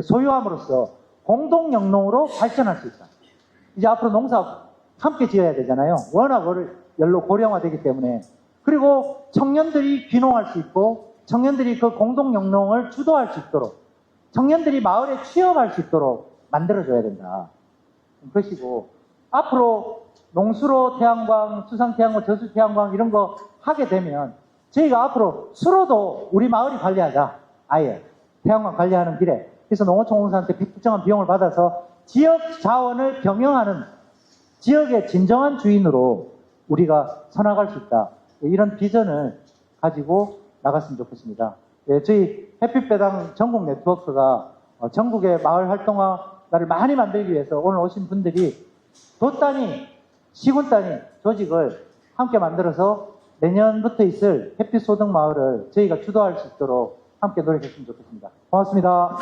소유함으로써 공동 영농으로 발전할 수 있다. 이제 앞으로 농사 함께 지어야 되잖아요. 워낙 연로 고령화되기 때문에. 그리고 청년들이 귀농할 수 있고 청년들이 그 공동 영농을 주도할 수 있도록 청년들이 마을에 취업할 수 있도록 만들어줘야 된다. 그것이고 앞으로 농수로 태양광, 수상 태양광, 저수 태양광 이런 거 하게 되면 저희가 앞으로 수로도 우리 마을이 관리하자. 아예 태양광 관리하는 길에. 그래서 농어촌공사한테 특정한 비용을 받아서 지역 자원을 경영하는 지역의 진정한 주인으로 우리가 서나갈 수 있다. 이런 비전을 가지고 나갔으면 좋겠습니다. 예, 저희 햇빛배당 전국 네트워크가 전국의 마을 활동가를 많이 만들기 위해서 오늘 오신 분들이 도 단위, 시군 단위 조직을 함께 만들어서 내년부터 있을 햇빛 소득 마을을 저희가 주도할 수 있도록 함께 노력했으면 좋겠습니다. 고맙습니다.